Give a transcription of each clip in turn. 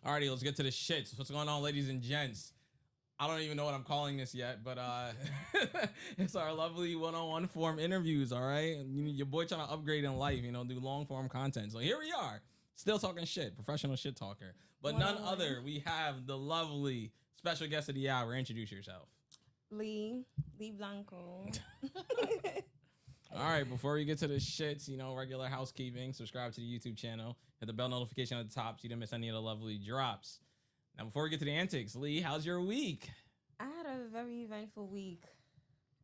Alrighty, let's get to the shits. What's going on, ladies and gents? I don't even know what I'm calling this yet, but it's our lovely one-on-one form interviews. All right, your boy trying to upgrade in life, do long form content. So here we are, still talking shit, professional shit talker, but none other. We have the lovely special guest of the hour. Introduce yourself. Lee Blanco. All right, before we get to the shits, regular housekeeping, subscribe to the YouTube channel, hit the bell notification at the top so you don't miss any of the lovely drops. Now, before we get to the antics, Lee, how's your week? I had a very eventful week.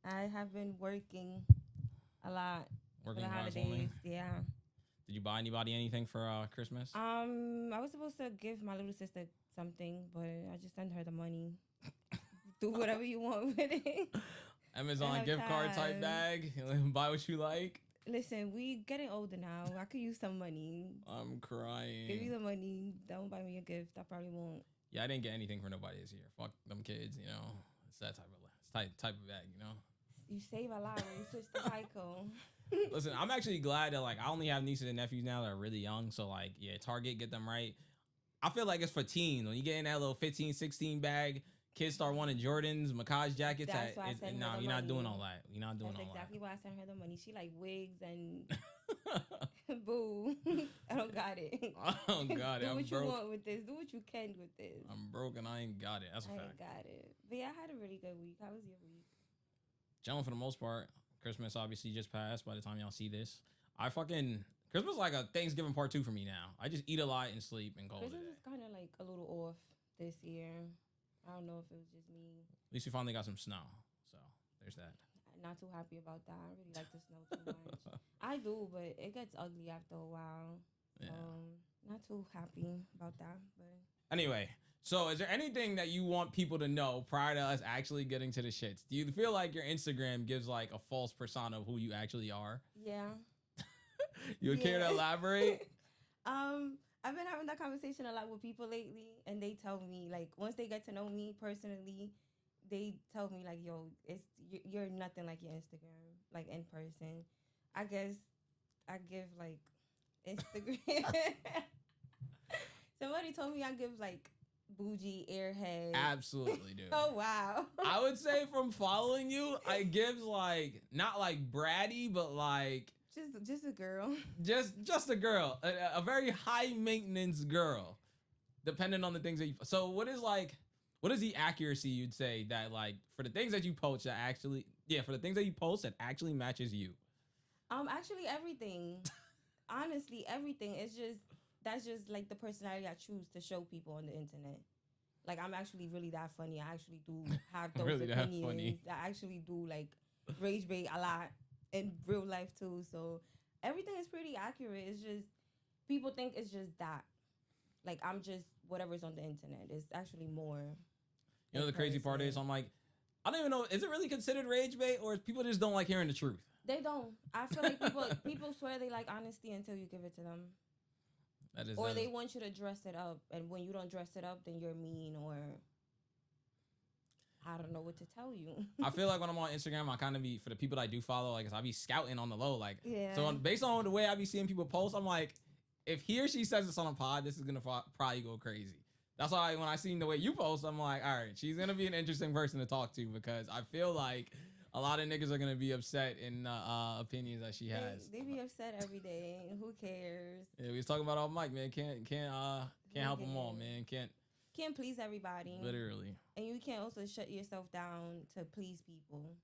I have been working a lot. Working for the class holidays. only? Yeah. Did you buy anybody anything for Christmas? I was supposed to give my little sister something, but I just sent her the money. Do whatever you want with it. Amazon gift card type bag. Buy what you like. Listen, we getting older now. I could use some money. I'm crying. Give me the money. Don't buy me a gift. I probably won't. Yeah, I didn't get anything for nobody this year. Fuck them kids, It's that type of bag, You save a lot when you switch to Geico. Listen, I'm actually glad that I only have nieces and nephews now that are really young. So Target, get them right. I feel like it's for teens. When you get in that little 15, 16 bag, kids start wanting Jordans, Macaj jackets. That's why I sent her the you're not money. doing all that. You're not doing That's all exactly that. why I sent her the money. She like wigs and boo. I don't got it. I don't got it. Do I'm what broke. you want with this. Do what you can with this. I'm broke and I ain't got it. That's a I fact. ain't got it. But yeah, I had a really good week. How was your week? Chilling for the most part. Christmas obviously just passed by the time y'all see this. Christmas is like a Thanksgiving part 2 for me now. I just eat a lot and sleep and go. Christmas is kind of like a little off this year. I don't know if it was just me. At least we finally got some snow. So there's that. Not too happy about that. I really like the snow too much. I do, but it gets ugly after a while. Yeah. Not too happy about that. But anyway, so is there anything that you want people to know prior to us actually getting to the shits? Do you feel like your Instagram gives like a false persona of who you actually are? Yeah. You would care to elaborate? I've been having that conversation a lot with people lately, and they tell me, like, once they get to know me personally, they tell me, like, yo, you're nothing like your Instagram, like, in person. I guess I give, like, Instagram. Somebody told me I give, like, bougie airhead. Absolutely, dude. Oh, wow. I would say from following you, I give, like, not, like, bratty, but, like... Just a girl. Just a girl. A very high-maintenance girl, depending on the things that you... So, what is the accuracy you'd say that, like, for the things that you post that actually... Yeah, for the things that you post that actually matches you? Actually, everything. Honestly, everything. That's just like the personality I choose to show people on the internet. Like, I'm actually really that funny. I actually do have those really opinions. that funny. I actually do like rage bait a lot in real life too. So everything is pretty accurate. It's just people think it's just that. Like, I'm just whatever's on the internet. It's actually more. The crazy part is I'm like, I don't even know, is it really considered rage bait or people just don't like hearing the truth? They don't. I feel like people swear they like honesty until you give it to them. Or they want you to dress it up, and when you don't dress it up, then you're mean, or I don't know what to tell you. I feel like when I'm on Instagram, I kind of be, for the people that I do follow, like, I be scouting on the low. Like, yeah. So based on the way I be seeing people post, I'm like, if he or she says this on a pod, this is going to probably go crazy. That's why when I seen the way you post, I'm like, all right, she's going to be an interesting person to talk to, because I feel like a lot of niggas are going to be upset in opinions that she has. They be upset every day. Who cares? Yeah, we was talking about all mic, man. Can't help them all, man. Can't please everybody. Literally. And you can't also shut yourself down to please people.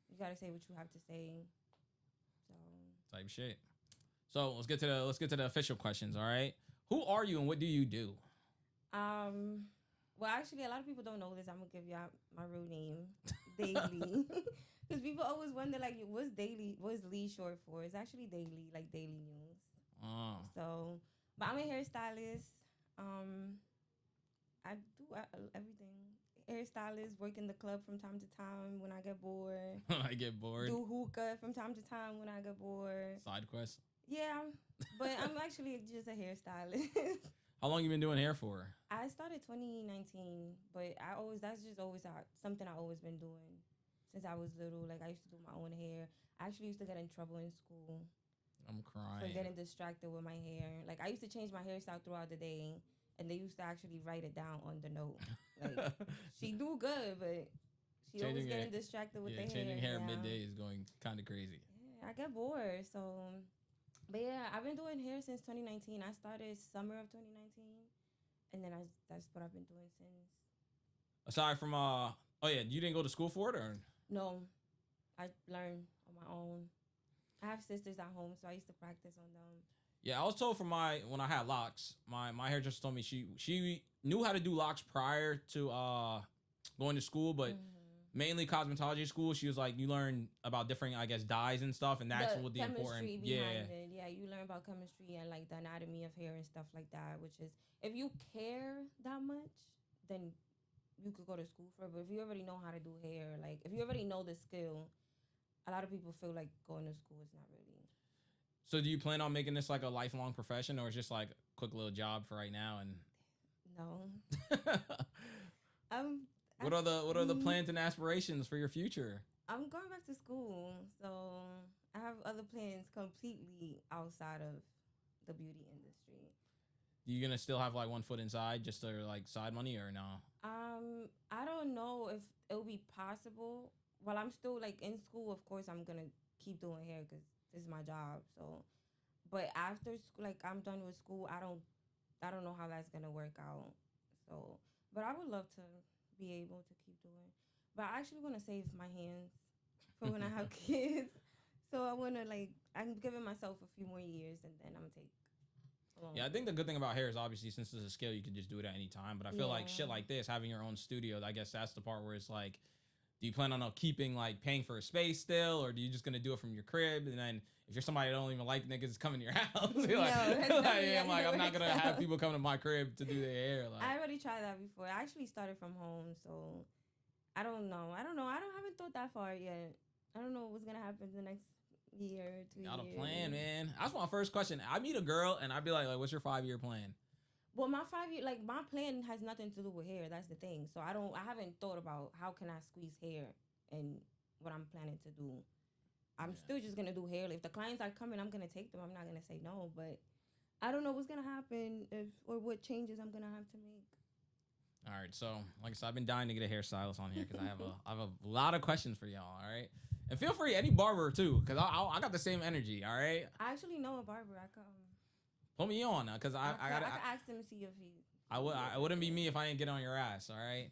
You gotta say what you have to say. So type shit. So let's get to the official questions. All right. Who are you and what do you do? Well, actually, a lot of people don't know this. I'm gonna give y'all my real name, Daily, because people always wonder, like, what's Lee short for? It's actually Daily, like daily news. Oh. So, but I'm a hairstylist. I do everything. Hairstylist, work in the club from time to time when I get bored. I get bored. Do hookah from time to time when I get bored. Side quest. Yeah, but I'm actually just a hairstylist. How long you been doing hair for? I started 2019, but that's just always something I always been doing since I was little. Like, I used to do my own hair. I actually used to get in trouble in school. I'm crying. For getting distracted with my hair. Like, I used to change my hairstyle throughout the day, and they used to actually write it down on the note. Like she do good, but she always getting distracted with the hair. Changing hair midday is going kind of crazy. Yeah, I get bored. So, but yeah, I've been doing hair since 2019. I started summer of 2019, and then that's what I've been doing since. Aside from you didn't go to school for it, or no? I learned on my own. I have sisters at home, so I used to practice on them. Yeah, I was told when I had locks, my hairdresser told me she knew how to do locks prior to going to school, but mainly cosmetology school. She was like, you learn about different, I guess, dyes and stuff, and that's what the important. Chemistry behind it. Yeah, you learn about chemistry and like the anatomy of hair and stuff like that. Which is, if you care that much, then you could go to school for it. But if you already know how to do hair, like if you already know the skill, a lot of people feel like going to school is not really. So do you plan on making this like a lifelong profession, or is just like a quick little job for right now? And no. What are the plans and aspirations for your future? I'm going back to school, so I have other plans completely outside of the beauty industry. You gonna still have like one foot inside just to like side money, or no? I don't know if it'll be possible. While I'm still like in school, of course I'm gonna keep doing hair because this is my job. So, but after school, like I'm done with school, I don't know how that's gonna work out. So, but I would love to be able to keep doing. But I actually want to save my hands for when I have kids. So I want to I'm giving myself a few more years, and then I'm gonna take. Yeah, I think the good thing about hair is obviously since it's a skill, you can just do it at any time. But I feel like shit like this, having your own studio, I guess that's the part where it's like, do you plan on paying for a space still, or do you just gonna do it from your crib? And then if you're somebody that don't even like niggas coming to your house, you're I'm not gonna have people come to my crib to do their hair. Like, I already tried that before. I actually started from home, so I don't know. I haven't thought that far yet. I don't know what's gonna happen the next year or 2 years. Got a plan, man. That's my first question. I meet a girl and I'd be like, what's your 5-year plan? Well, my 5 year, my plan has nothing to do with hair. That's the thing. So I haven't thought about how can I squeeze hair and what I'm planning to do. I'm still just gonna do hair. If the clients are coming, I'm gonna take them. I'm not gonna say no, but I don't know what's gonna happen or what changes I'm gonna have to make. All right, so like I said, I've been dying to get a hairstylist on here because I have a lot of questions for y'all. All right, and feel free, any barber too, because I got the same energy. All right. I actually know a barber. I could put me on because I could ask him to see if he. I wouldn't be me if I didn't get on your ass. All right.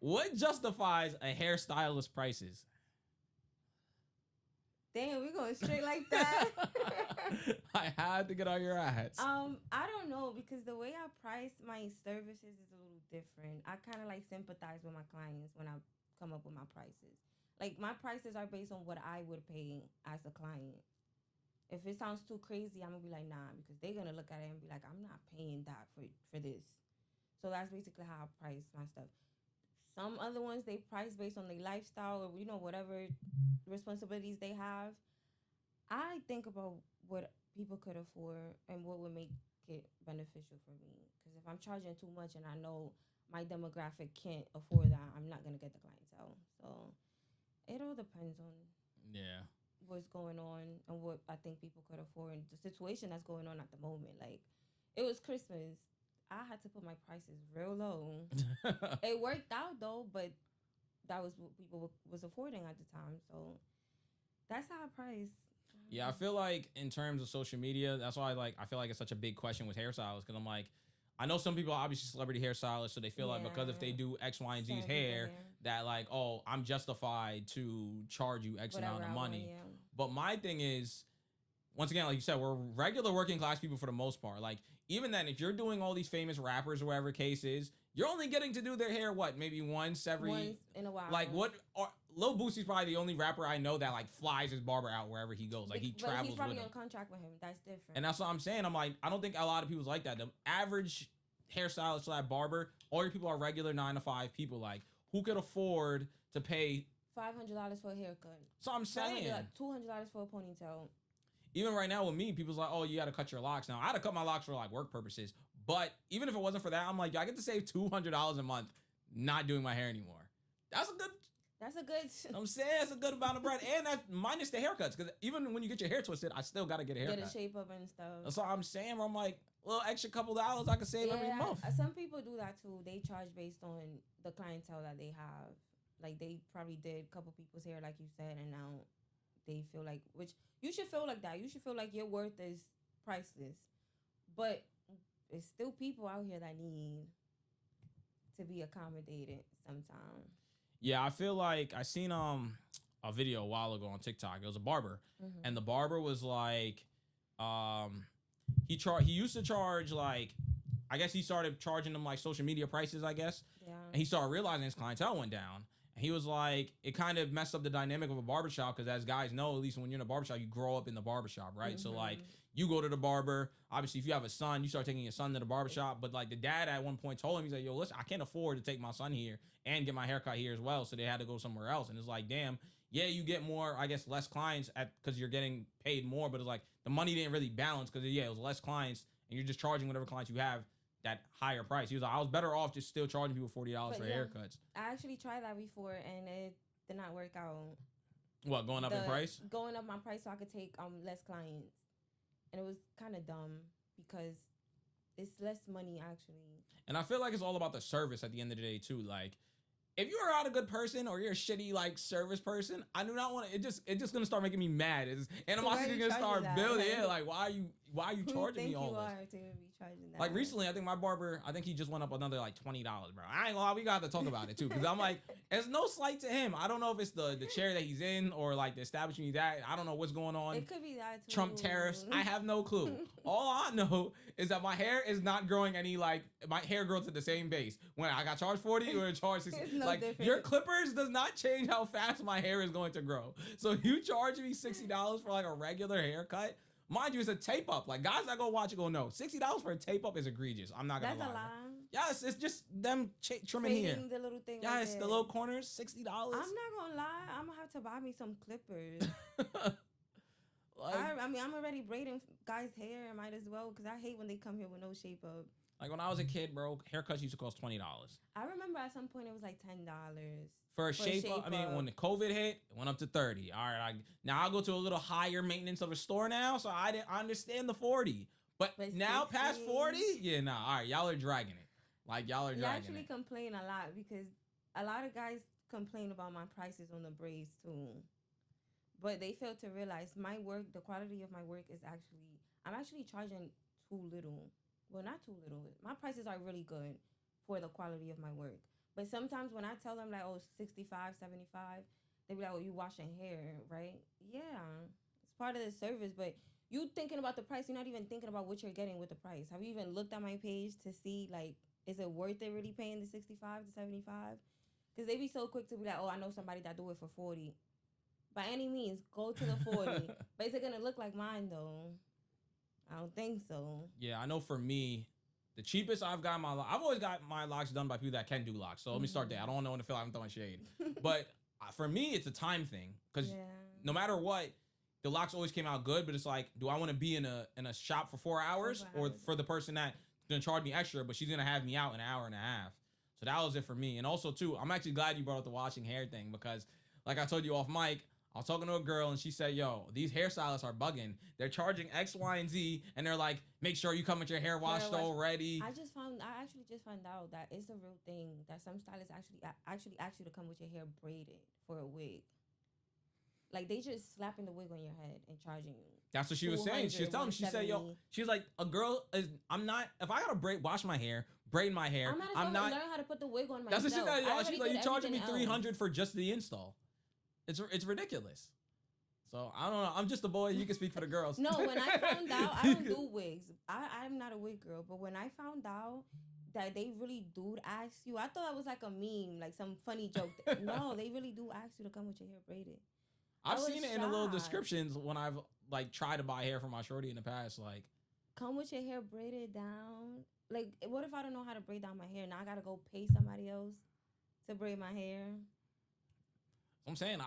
What justifies a hairstylist prices? Damn, we going straight like that. I had to get on your ass. I don't know, because the way I price my services is a little different. I kind of sympathize with my clients when I come up with my prices. Like, my prices are based on what I would pay as a client. If it sounds too crazy, I'm gonna be like, nah, because they're gonna look at it and be like, I'm not paying that for this. So that's basically how I price my stuff. Some other ones, they price based on their lifestyle or, whatever responsibilities they have. I think about what people could afford and what would make it beneficial for me. Because if I'm charging too much and I know my demographic can't afford that, I'm not going to get the clientele. So it all depends on what's going on and what I think people could afford and the situation that's going on at the moment. Like, it was Christmas. I had to put my prices real low. It worked out though, but that was what people was affording at the time. So that's how I price. Yeah, I feel like in terms of social media, that's why I feel like it's such a big question with hairstylists, because I'm like, I know some people are obviously celebrity hairstylists, so they feel like because if they do X, Y, and Z's hair, that I'm justified to charge you X amount of money. But my thing is, once again, like you said, we're regular working class people for the most part. Like, even then, if you're doing all these famous rappers or whatever case is, you're only getting to do their hair, maybe once in a while. Like, Lil Boosie's probably the only rapper I know that flies his barber out wherever he goes. Like, he travels he's probably with on contract with him. That's different. And that's what I'm saying. I'm like, I don't think a lot of people's like that. The average hairstylist / barber, all your people are regular 9-to-5 people. Like, who could afford to pay $500 for a haircut? So I'm saying $200 for a ponytail. Even right now with me, people's like, oh, you got to cut your locks. Now, I had to cut my locks for work purposes. But even if it wasn't for that, I'm like, I get to save $200 a month not doing my hair anymore. That's a good. I'm saying it's a good amount of bread. And that's minus the haircuts. Because even when you get your hair twisted, I still got to get a haircut. Get a shape up and stuff. That's what I'm saying. Where I'm like, little extra couple dollars I could save every month. Some people do that too. They charge based on the clientele that they have. Like they probably did a couple people's hair, like you said, and now they feel like, which you should feel like that. You should feel like your worth is priceless. But there's still people out here that need to be accommodated sometimes. Yeah, I feel like I seen a video a while ago on TikTok. It was a barber, and the barber was like, he used to charge like, I guess he started charging them like social media prices, I guess. Yeah. And he started realizing his clientele went down. And he was like, it kind of messed up the dynamic of a barbershop because as guys know, at least when you're in a barbershop, you grow up in the barbershop, right? So like you go to the barber, obviously if you have a son, you start taking your son to the barbershop. But like the dad at one point told him, he's like, yo, listen, I can't afford to take my son here and get my haircut here as well. So they had to go somewhere else. And it's like, damn, yeah, you get more, I guess, less clients because you're getting paid more. But it's like the money didn't really balance because, yeah, it was less clients and you're just charging whatever clients you have that higher price. He was like, I was better off just still charging people $40 for haircuts. I actually tried that before and it did not work out. What, going up in price? Going up my price so I could take less clients. And it was kind of dumb because it's less money actually. And I feel like it's all about the service at the end of the day too. Like, if you are not a good person or you're a shitty like service person, I do not want to. It's just gonna start making me mad. Animosity gonna start building. Yeah, like why are you charging me all this? Like recently, I think my barber, I think he just went up another like $20, bro. I ain't gonna lie, we got to talk about it too, because I'm like, it's no slight to him. I don't know if it's the chair that he's in or like the establishment he's at. I don't know what's going on. It could be that too. Trump tariffs. I have no clue. All I know is that my hair is not growing any like my hair grows at the same base. When I got charged 40 or charged 60, no like different. your clippers does not change how fast my hair is going to grow. So you charge me $60 for like a regular haircut. Mind you, it's a tape up. Like guys that go watch it go, no, $60 for a tape up is egregious. I'm not gonna lie. That's a lie. Yes, it's just them trimming here. The little thing. Yes, right the little corners, $60. I'm not gonna lie. I'm gonna have to buy me some clippers. I mean, I'm already braiding guys' hair. I might as well because I hate when they come here with no shape up. Like when I was a kid, bro, haircuts used to cost $20. I remember at some point it was like $10 for a shape up. I mean, when the COVID hit, it went up to 30. All right, now I'll go to a little higher maintenance of a store now, so I understand the 40. But now 60? Past 40, yeah, nah. All right, y'all are dragging it. Like y'all are dragging it. You actually complain a lot because a lot of guys complain about my prices on the braids too. But they fail to realize my work, the quality of my work is I'm actually charging too little. Well, not too little. My prices are really good for the quality of my work. But sometimes when I tell them like, oh, 65, 75, they be like, oh, you washing hair, right? Yeah, it's part of the service. But you thinking about the price, you're not even thinking about what you're getting with the price. Have you even looked at my page to see like, is it worth it really paying the 65 to 75? Because they be so quick to be like, oh, I know somebody that do it for 40. By any means, go to the 40. But is it going to look like mine though? I don't think so. Yeah, I know for me, the cheapest I've got I've always got my locks done by people that can do locks. So let me start there. I don't want to feel like I'm throwing shade. But for me, it's a time thing. Because no matter what, the locks always came out good. But it's like, do I want to be in a shop for 4 hours? Or for the person that's going to charge me extra, but she's going to have me out in an hour and a half? So that was it for me. And also, too, I'm actually glad you brought up the washing hair thing. Because like I told you off mic, I was talking to a girl and she said, yo, these hairstylists are bugging. They're charging X, Y, and Z. And they're like, make sure you come with your hair washed already. I actually just found out that it's a real thing that some stylists actually ask you to come with your hair braided for a wig. Like they just slapping the wig on your head and charging you. That's what she was saying. She was telling me, she said, yo, she's like, a girl is, if I gotta wash my hair, braid my hair, I'm not learn how to put the wig on That's myself. what she said. She's like, you're charging me $300 for just the install. It's ridiculous. So I don't know. I'm just a boy. You can speak for the girls. No, when I found out, I don't do wigs. I'm not a wig girl. But when I found out that they really do ask you, I thought it was like a meme, like some funny joke. No, they really do ask you to come with your hair braided. I've seen it in the little descriptions when I've like tried to buy hair for my shorty in the past. Like, come with your hair braided down. Like, what if I don't know how to braid down my hair? Now I gotta go pay somebody else to braid my hair. I'm saying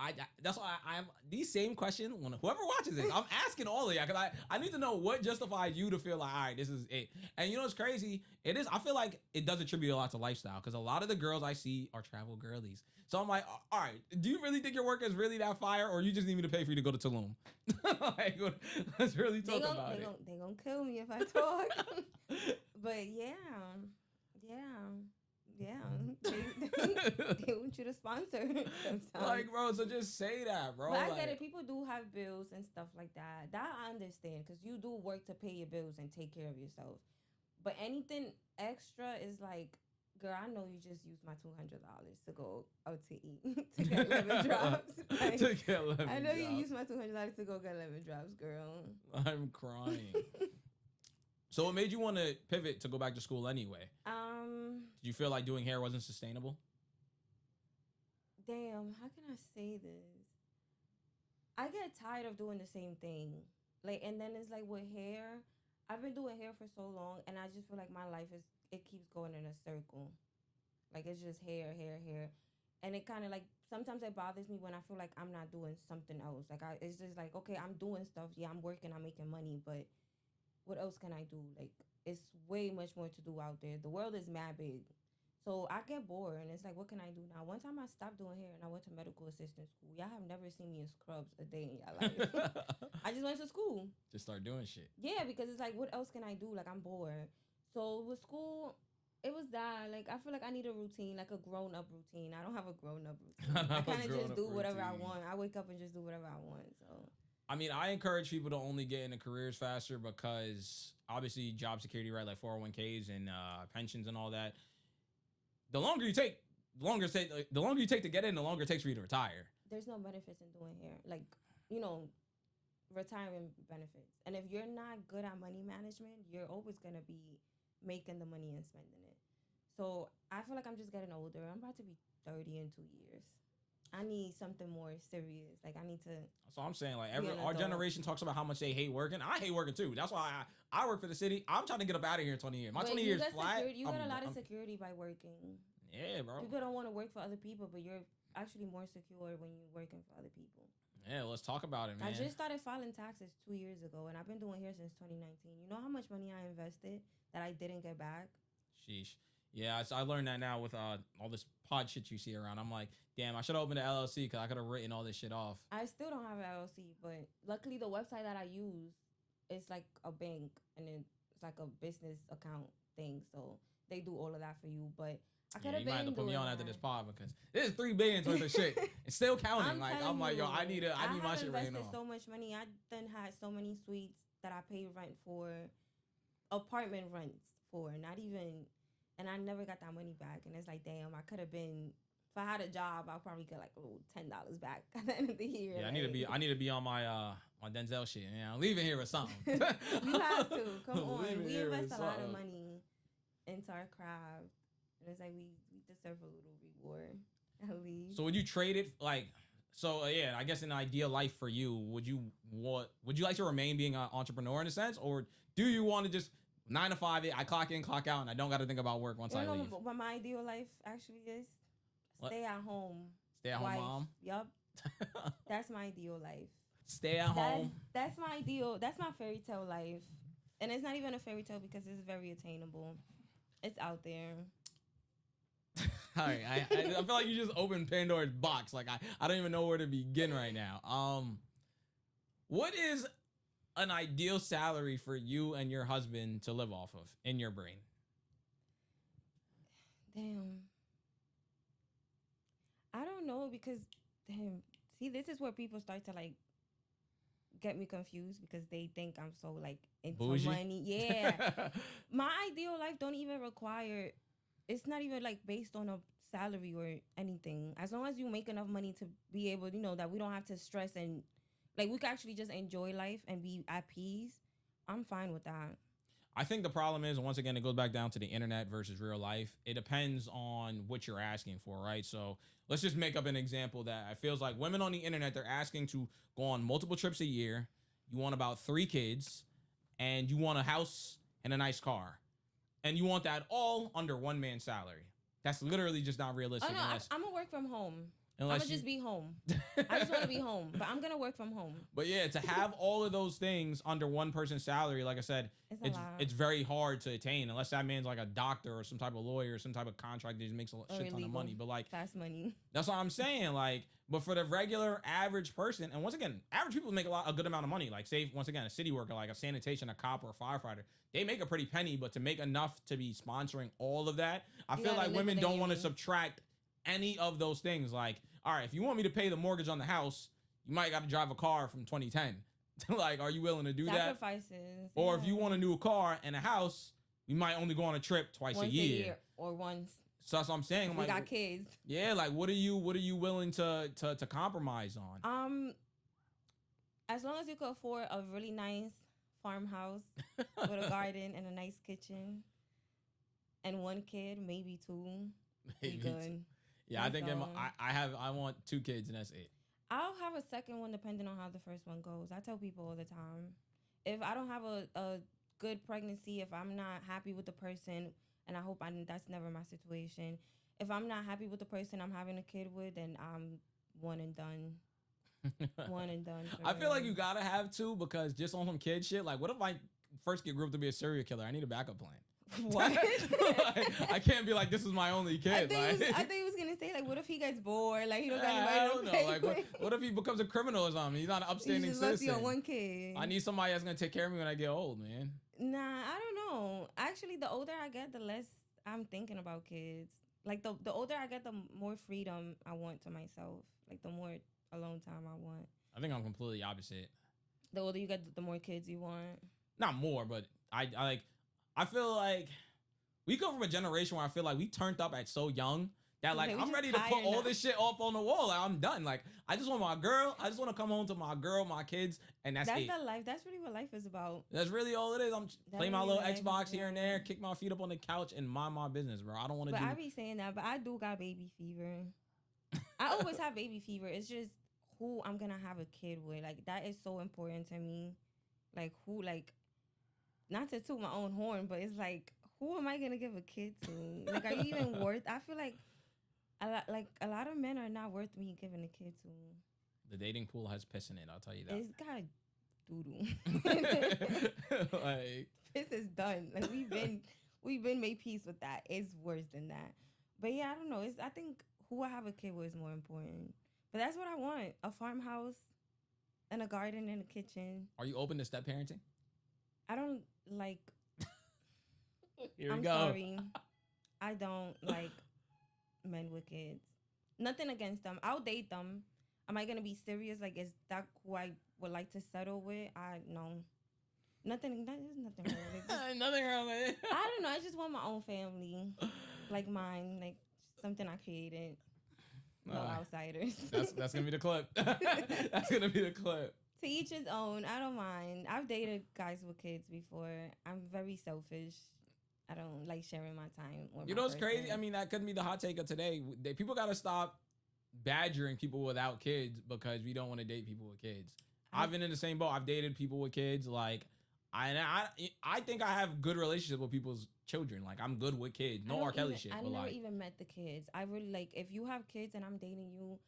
that's why I'm these same questions when whoever watches this, I'm asking all of y'all because I need to know what justifies you to feel like, all right, this is it. And you know what's crazy? It is. I feel like it does attribute a lot to lifestyle because a lot of the girls I see are travel girlies. So I'm like, all right, do you really think your work is really that fire, or you just need me to pay for you to go to Tulum? Like, let's really talk about it. They gonna kill me if I talk. But yeah. They want you to sponsor sometimes. Like, bro, so just say that, bro. But I like, get it. People do have bills and stuff like that. That I understand because you do work to pay your bills and take care of yourself. But anything extra is like, girl, I know you just used my $200 to go out to eat to get lemon drops. Like, to get lemon I know drops. you used my $200 to go get lemon drops, girl. I'm crying. So what made you want to pivot to go back to school anyway? Did you feel like doing hair wasn't sustainable? Damn, how can I say this? I get tired of doing the same thing. Like, and then it's like with hair, I've been doing hair for so long, and I just feel like my life it keeps going in a circle. Like, it's just hair. And it kind of like, sometimes it bothers me when I feel like I'm not doing something else. Like, it's just like, okay, I'm doing stuff. Yeah, I'm working, I'm making money, but what else can I do? Like, it's way much more to do out there. The world is mad big. So I get bored, and it's like, what can I do now? One time I stopped doing hair, and I went to medical assistant school. Y'all have never seen me in scrubs a day in your life. I just went to school. Just start doing shit. Yeah, because it's like, what else can I do? Like, I'm bored. So with school, it was that. Like, I feel like I need a routine, like a grown-up routine. I don't have a grown-up routine. I kind of just do whatever I want. I wake up and just do whatever I want, so... I mean, I encourage people to only get into careers faster because obviously job security, right? Like 401ks and pensions and all that. The longer you take to get in, the longer it takes for you to retire. There's no benefits in doing hair. Like, retirement benefits. And if you're not good at money management, you're always going to be making the money and spending it. So I feel like I'm just getting older. I'm about to be 30 in 2 years. I need something more serious. Like, I need to. So I'm saying, like, our generation talks about how much they hate working. I hate working too. That's why I work for the city. I'm trying to get up out of here in 20 years. My 20 years flat. You get a lot of security by working. Yeah, bro. People don't want to work for other people, but you're actually more secure when you're working for other people. Yeah, let's talk about it, man. I just started filing taxes 2 years ago, and I've been doing hair since 2019. You know how much money I invested that I didn't get back? Sheesh. Yeah, I learned that now with all this pod shit you see around. I'm like, damn, I should have opened an LLC because I could have written all this shit off. I still don't have an LLC, but luckily the website that I use is like a bank, and it's like a business account thing, so they do all of that for you. But I could have been. You might have to put me on after this pod because there's $3 billion worth of shit. It's still counting. I'm like, yo, I need my shit right now. I invested so much money. I done had so many suites that I paid rent for, apartment rents for, not even. And I never got that money back. And it's like, damn, I could have been. If I had a job, I'll probably get like a little $10 back at the end of the year. Yeah, like. I need to be on my my Denzel shit. Yeah, I'm leaving here with something. You have to. Come on. We invest a lot of money into our craft. And it's like we deserve a little reward, at least. So would you trade it like? So yeah, I guess in an ideal life for you, would you like to remain being an entrepreneur in a sense, or do you want to just 9 to 5 I clock in, clock out, and I don't got to think about work once I leave? What my ideal life actually is? Stay at home. Stay at home, mom. Yup. That's my ideal life. Stay at home. That's my ideal. That's my fairy tale life, and it's not even a fairy tale because it's very attainable. It's out there. All right, I feel like you just opened Pandora's box. Like I don't even know where to begin right now. What is an ideal salary for you and your husband to live off of in your brain? Damn. I don't know because, damn, see, this is where people start to like get me confused because they think I'm so like into bougie? Money. Yeah. My ideal life don't even require, it's not even like based on a salary or anything. As long as you make enough money to be able, that we don't have to stress and like we can actually just enjoy life and be at peace, I'm fine with that. I think the problem is, once again, it goes back down to the internet versus real life. It depends on what you're asking for, right? So let's just make up an example that it feels like women on the internet, they're asking to go on multiple trips a year. You want about 3 kids and you want a house and a nice car. And you want that all under one man's salary. That's literally just not realistic. Oh, no, I'm going to work from home. I'm gonna just be home. I just want to be home, but I'm gonna work from home. But yeah, to have all of those things under one person's salary, like I said, it's very hard to attain unless that man's like a doctor or some type of lawyer or some type of contract that just makes a shit ton of money. But like fast money. That's what I'm saying. Like, but for the regular average person, and once again, average people make a good amount of money. Like, say once again, a city worker, like a sanitation, a cop, or a firefighter, they make a pretty penny. But to make enough to be sponsoring all of that, I feel like women don't want to subtract any of those things. Like, all right, if you want me to pay the mortgage on the house, you might got to drive a car from 2010. Like, are you willing to do Sacrifices, that? Or if you want a new car and a house, we might only go on a trip once a year or once. So that's what I'm saying. I'm we got kids. Yeah, like what are you willing to compromise on? As long as you can afford a really nice farmhouse with a garden and a nice kitchen, and one kid, maybe two, maybe good. Yeah, I think I want 2 kids and that's it. I'll have a second one depending on how the first one goes. I tell people all the time, if I don't have a good pregnancy, if I'm not happy with the person, and I hope that's never my situation. If I'm not happy with the person I'm having a kid with, then I'm one and done. One and done. I feel like you gotta have 2 because just on some kid shit, like what if my first kid grew up to be a serial killer? I need a backup plan. What? I can't be like, this is my only kid. I think he was gonna say, like, what if he gets bored? Like, he don't got anybody I don't know. Like, what if he becomes a criminal or something? He's not an upstanding citizen. You one kid. I need somebody that's gonna take care of me when I get old, man. Nah, I don't know. Actually, the older I get, the less I'm thinking about kids. Like, the older I get, the more freedom I want to myself. Like, the more alone time I want. I think I'm completely opposite. The older you get, the more kids you want. Not more, but I feel like we come from a generation where I feel like we turned up at so young that like I'm ready to put all this shit off on the wall. Like, I'm done. Like, I just want my girl. I just want to come home to my girl, my kids, and that's it. That's the life. That's really what life is about. That's really all it is. I'm playing my little Xbox here and there, kick my feet up on the couch, and mind my business, bro. I don't want to. But I be saying that, but I do got baby fever. I always have baby fever. It's just who I'm gonna have a kid with. Like, that is so important to me. Like, who, like, not to toot my own horn, but it's like, who am I gonna give a kid to? Like, are you even worth? I feel like a lot of men are not worth me giving a kid to. The dating pool has piss in it. I'll tell you that. It's got doo-doo. Like, piss is done. Like, we've been made peace with that. It's worse than that. But yeah, I don't know. I think who I have a kid with is more important. But that's what I want: a farmhouse, and a garden and a kitchen. Are you open to step parenting? I don't like. Here we go. Sorry. I don't like men with kids. Nothing against them. I'll date them. Am I gonna be serious? Like, is that who I would like to settle with? No. Nothing. There's nothing wrong with it. Nothing wrong with it. I don't know. I just want my own family, like mine, like something I created. No outsiders. That's gonna be the clip. That's gonna be the clip. To each his own. I don't mind. I've dated guys with kids before. I'm very selfish. I don't like sharing my time with You know what's crazy? I mean, that could be the hot take of today. People got to stop badgering people without kids because we don't want to date people with kids. I've been in the same boat. I've dated people with kids. Like, I think I have good relationships with people's children. Like, I'm good with kids. No R. Kelly shit. I never even met the kids. I really, like, if you have kids and I'm dating you,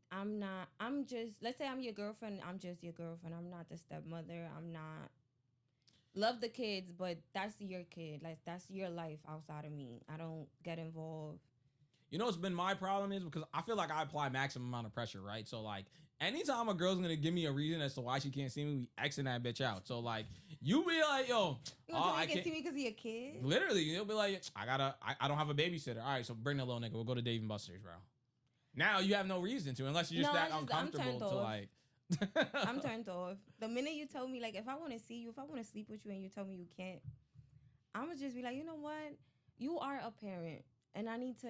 I'm just, let's say I'm your girlfriend. I'm just your girlfriend. I'm not the stepmother. I'm not. Love the kids, but that's your kid. Like, that's your life outside of me. I don't get involved. You know what's been my problem is because I feel like I apply maximum amount of pressure, right? So, like, anytime a girl's gonna give me a reason as to why she can't see me, we Xing that bitch out. So, like, you be like, yo, I can't see me because you're a kid? Literally, you'll be like, I don't have a babysitter. All right, so bring the little nigga. We'll go to Dave and Buster's, bro. Now you have no reason to, unless you're just uncomfortable to, like. I'm turned off. The minute you tell me, like, if I want to see you, if I want to sleep with you and you tell me you can't, I'm going to just be like, you know what? You are a parent and I need to,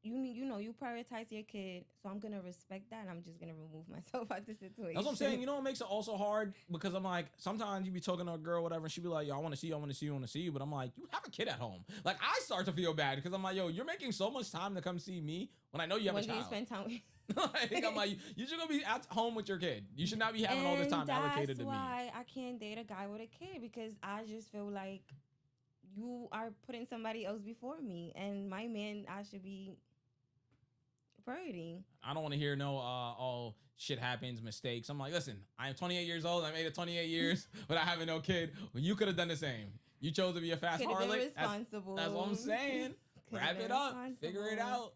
you prioritize your kid. So I'm going to respect that and I'm just going to remove myself out the situation. That's what I'm saying. You know what makes it also hard? Because I'm like, sometimes you be talking to a girl, whatever, and she be like, yo, I want to see you, I want to see you, I want to see you. But I'm like, you have a kid at home. Like, I start to feel bad because I'm like, yo, you're making so much time to come see me when I know you have a child. When do you spend time with like, I'm like, you should go be at home with your kid. You should not be having all this time allocated to me. That's why I can't date a guy with a kid, because I just feel like you are putting somebody else before me. And my man, I should be priority. I don't want to hear no, oh, shit happens, mistakes. I'm like, listen, I'm 28 years old. I made it 28 years without having no kid. Well, you could have done the same. You chose to be a fast Could've been harlot. responsible. That's what I'm saying. Could've Wrap been it up. Figure it responsible. out.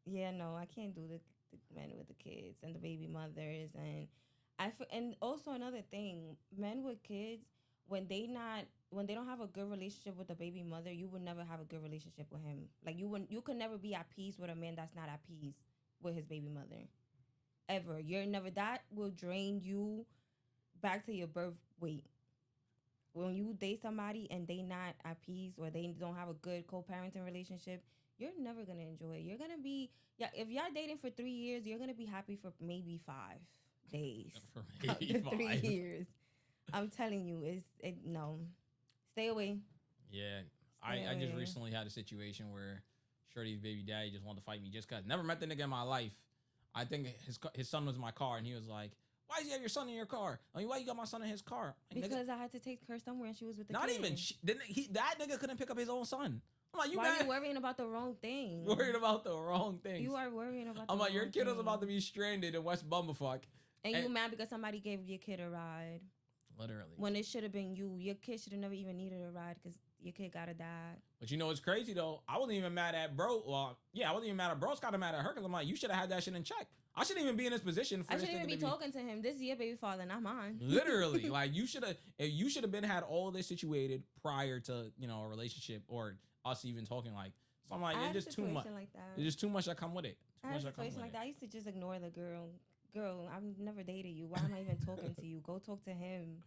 Yeah, no, I can't do the men with the kids and the baby mothers, and and also another thing, men with kids, when they don't have a good relationship with the baby mother, you would never have a good relationship with him. Like you could never be at peace with a man that's not at peace with his baby mother. Ever. You're never, that will drain you back to your birth weight. When you date somebody and they not at peace or they don't have a good co-parenting relationship, you're never gonna enjoy it. You're gonna be, yeah, if y'all dating for 3 years, you're gonna be happy for maybe 5 days. For maybe 3 years. I'm telling you, no. Stay away. Yeah. I just recently had a situation where Shorty's baby daddy just wanted to fight me just because. Never met the nigga in my life. I think his son was in my car and he was like, why does he have your son in your car? I mean, why you got my son in his car? Like, because I had to take her somewhere and she was with the not kid. even that nigga couldn't pick up his own son. I'm like, why are you worrying about the wrong thing? Worried about the wrong thing. You are worrying about I'm the like, your wrong kid was thing. about to be stranded in West Bumblefuck. And you mad because somebody gave your kid a ride. Literally. When it should have been you. Your kid should have never even needed a ride because your kid got a dad. But you know what's crazy though? I wasn't even mad at bro. Well, yeah, I wasn't even mad at bro. I was kind of mad at her because I'm like, you should have had that shit in check. I shouldn't even be in this position. I shouldn't even be talking to him. This is your baby father, not mine. Literally, like you should have been had all this situated prior to a relationship or us even talking. Like, so I'm like, it's just too much. Like that. There's just too much that come with it. I had a situation like that. I used to just ignore the girl. Girl, I've never dated you. Why am I even talking to you? Go talk to him.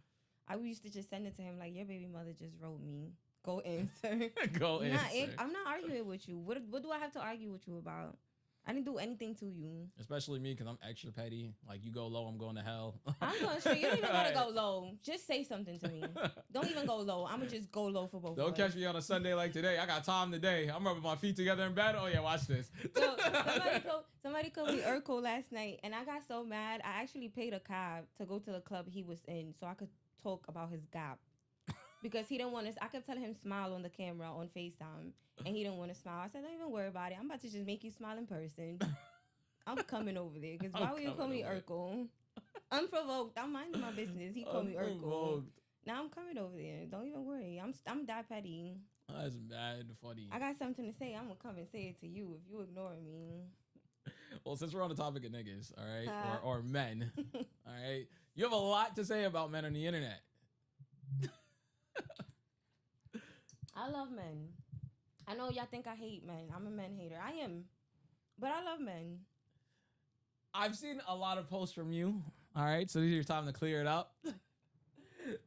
I used to just send it to him like, your baby mother just wrote me. Go answer. Go answer. I'm not arguing with you. What do I have to argue with you about? I didn't do anything to you. Especially me, because I'm extra petty. Like, you go low, I'm going to hell. I'm going straight. You don't even want to go low. Just say something to me. Don't even go low. I'm going to just go low for both of us. Don't catch me on a Sunday like today. I got time today. I'm rubbing my feet together in bed. Oh, yeah, watch this. So, somebody called me Urkel last night, and I got so mad. I actually paid a cab to go to the club he was in so I could talk about his gap. Because he didn't want to, I kept telling him smile on the camera on FaceTime, and he didn't want to smile. I said, don't even worry about it. I'm about to just make you smile in person. I'm coming over there. Because why would you call me Urkel? Unprovoked. I'm minding my business. He called me Urkel. Now I'm coming over there. Don't even worry. I'm that petty. That's bad funny. I got something to say. I'm going to come and say it to you if you ignore me. Well, since we're on the topic of niggas, all right, or men, all right, you have a lot to say about men on the internet. I love men. I know y'all think I hate men. I'm a men hater. I am. But I love men. I've seen a lot of posts from you. All right, so this is your time to clear it up.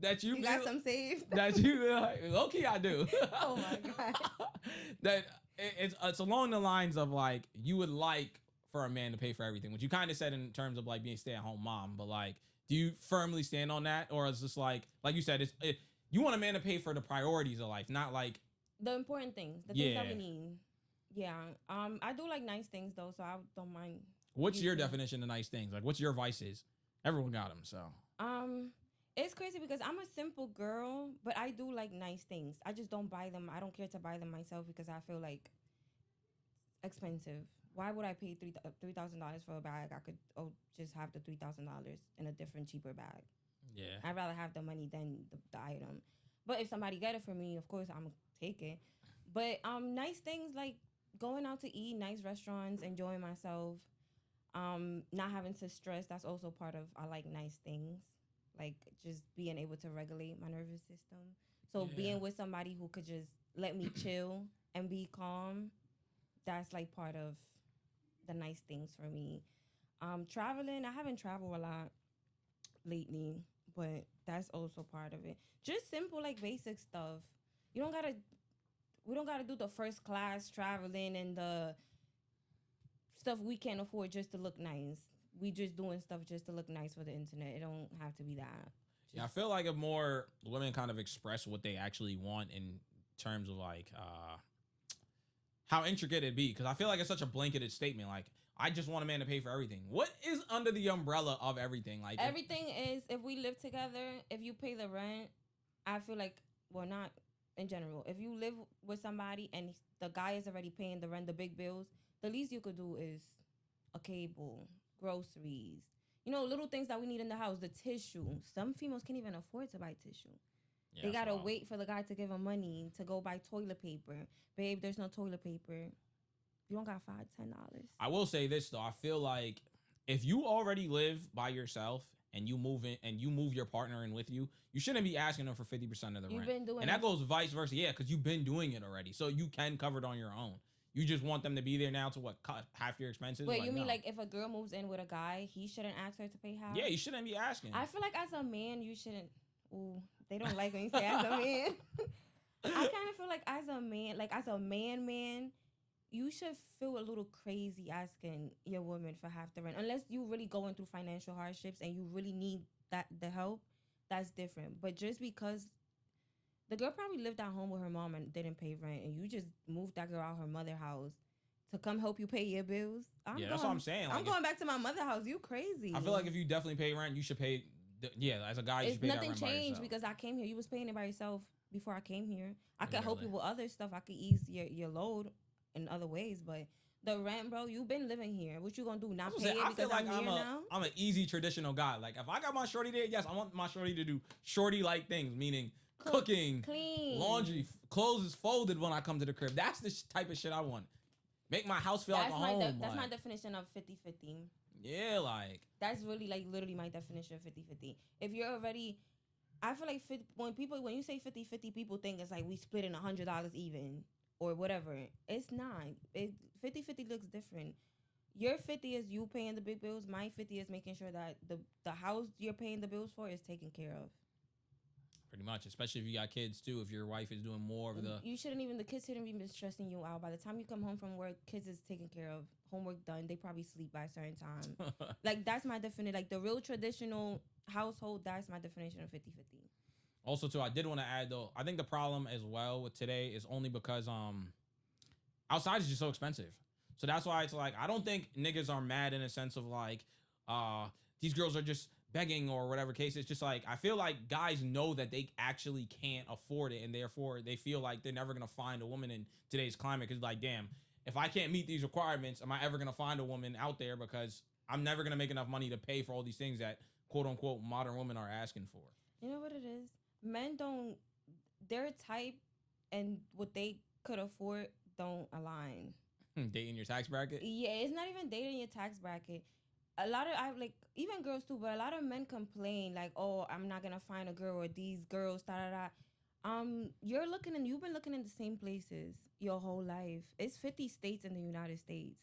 That you got some saved? That you low-key I do. Oh my God. That it's along the lines of like you would like for a man to pay for everything, which you kind of said in terms of like being a stay-at-home mom, but like do you firmly stand on that, or is this like you said, you want a man to pay for the priorities of life, not like the important things, the things that we need. Yeah. I do like nice things though, so I don't mind. What's your definition of nice things? Like, what's your vices? Everyone got them, so. It's crazy because I'm a simple girl, but I do like nice things. I just don't buy them. I don't care to buy them myself because I feel like expensive. Why would I pay $3,000 for a bag? I could just have the $3,000 in a different, cheaper bag. Yeah. I'd rather have the money than the item. But if somebody get it for me, of course, I'm going to take it. But nice things like going out to eat, nice restaurants, enjoying myself, not having to stress. That's also part of, I like nice things. Like just being able to regulate my nervous system. So being with somebody who could just let me chill and be calm, that's like part of the nice things for me. Traveling, I haven't traveled a lot lately, but that's also part of it. Just simple, like basic stuff. We don't gotta do the first class traveling and the stuff we can't afford just to look nice. We just doing stuff just to look nice for the internet. It don't have to be that. Yeah, I feel like if more women kind of express what they actually want in terms of like how intricate it be, because I feel like it's such a blanketed statement. Like, I just want a man to pay for everything. What is under the umbrella of everything? Like everything is if we live together, if you pay the rent, I feel like, well, not in general. If you live with somebody and the guy is already paying the rent, the big bills, the least you could do is a cable, groceries, you know, little things that we need in the house, the tissue. Some females can't even afford to buy tissue. Yeah, they gotta wild. wait for the guy to give them money to go buy toilet paper. Babe, there's no toilet paper. You don't got $5, $10. I will say this though. I feel like if you already live by yourself and you move in and you move your partner in with you, you shouldn't be asking them for 50% of the You've rent. been doing And that it. goes vice versa. Yeah, because you've been doing it already. So you can cover it on your own. You just want them to be there now to what, cut half your expenses? Wait, like, you mean no. like if a girl moves in with a guy, he shouldn't ask her to pay half? Yeah, you shouldn't be asking. I feel like as a man, you shouldn't. Ooh, they don't like when you say as a man. I kind of feel like as a man, like as a man, you should feel a little crazy asking your woman for half the rent, unless you really going through financial hardships and you really need the help. That's different. But just because the girl probably lived at home with her mom and didn't pay rent, and you just moved that girl out her mother house to come help you pay your bills. That's what I'm saying. I'm going back to my mother house. You crazy. I feel like if you definitely pay rent, you should pay. As a guy, you should pay that nothing rent by changed yourself. because I came here. You was paying it by yourself before I came here. I could help Literally. you with other stuff. I could ease your load in other ways, but the rent, bro, you've been living here. What you gonna do? Not pay it I because feel like I'm here now? I'm an easy traditional guy. Like if I got my shorty there, yes, I want my shorty to do shorty like things, meaning cooking, clean, laundry, clothes is folded when I come to the crib. That's the type of shit I want. Make my house feel like a home. That's my definition of 50-50. Yeah, like That's really like literally my definition of 50-50. If you're already, I feel like when you say 50-50, people think it's like we split in $100 even or whatever. It's not. 50-50 looks different. Your 50 is you paying the big bills. My 50 is making sure that the house you're paying the bills for is taken care of. pretty much, especially if you got kids too. If your wife is doing more of the, the kids shouldn't even be stressing you out. By the time you come home from work, kids is taken care of, homework done. They probably sleep by a certain time. Like that's my definition. Like the real traditional household, that's my definition of 50-50. Also, too, I did want to add though. I think the problem as well with today is only because outside is just so expensive. So that's why it's like I don't think niggas are mad in a sense of like these girls are just begging or whatever case. It's just like I feel like guys know that they actually can't afford it, and therefore they feel like they're never gonna find a woman in today's climate. Because like, damn, if I can't meet these requirements, am I ever gonna find a woman out there? Because I'm never gonna make enough money to pay for all these things that quote unquote modern women are asking for. You know what it is? Men don't, their type and what they could afford don't align. Dating your tax bracket? Yeah, it's not even dating your tax bracket. A lot of even girls too, but a lot of men complain like, "Oh, I'm not gonna find a girl or these girls." Da da da. You've been looking in the same places your whole life. It's 50 states in the United States.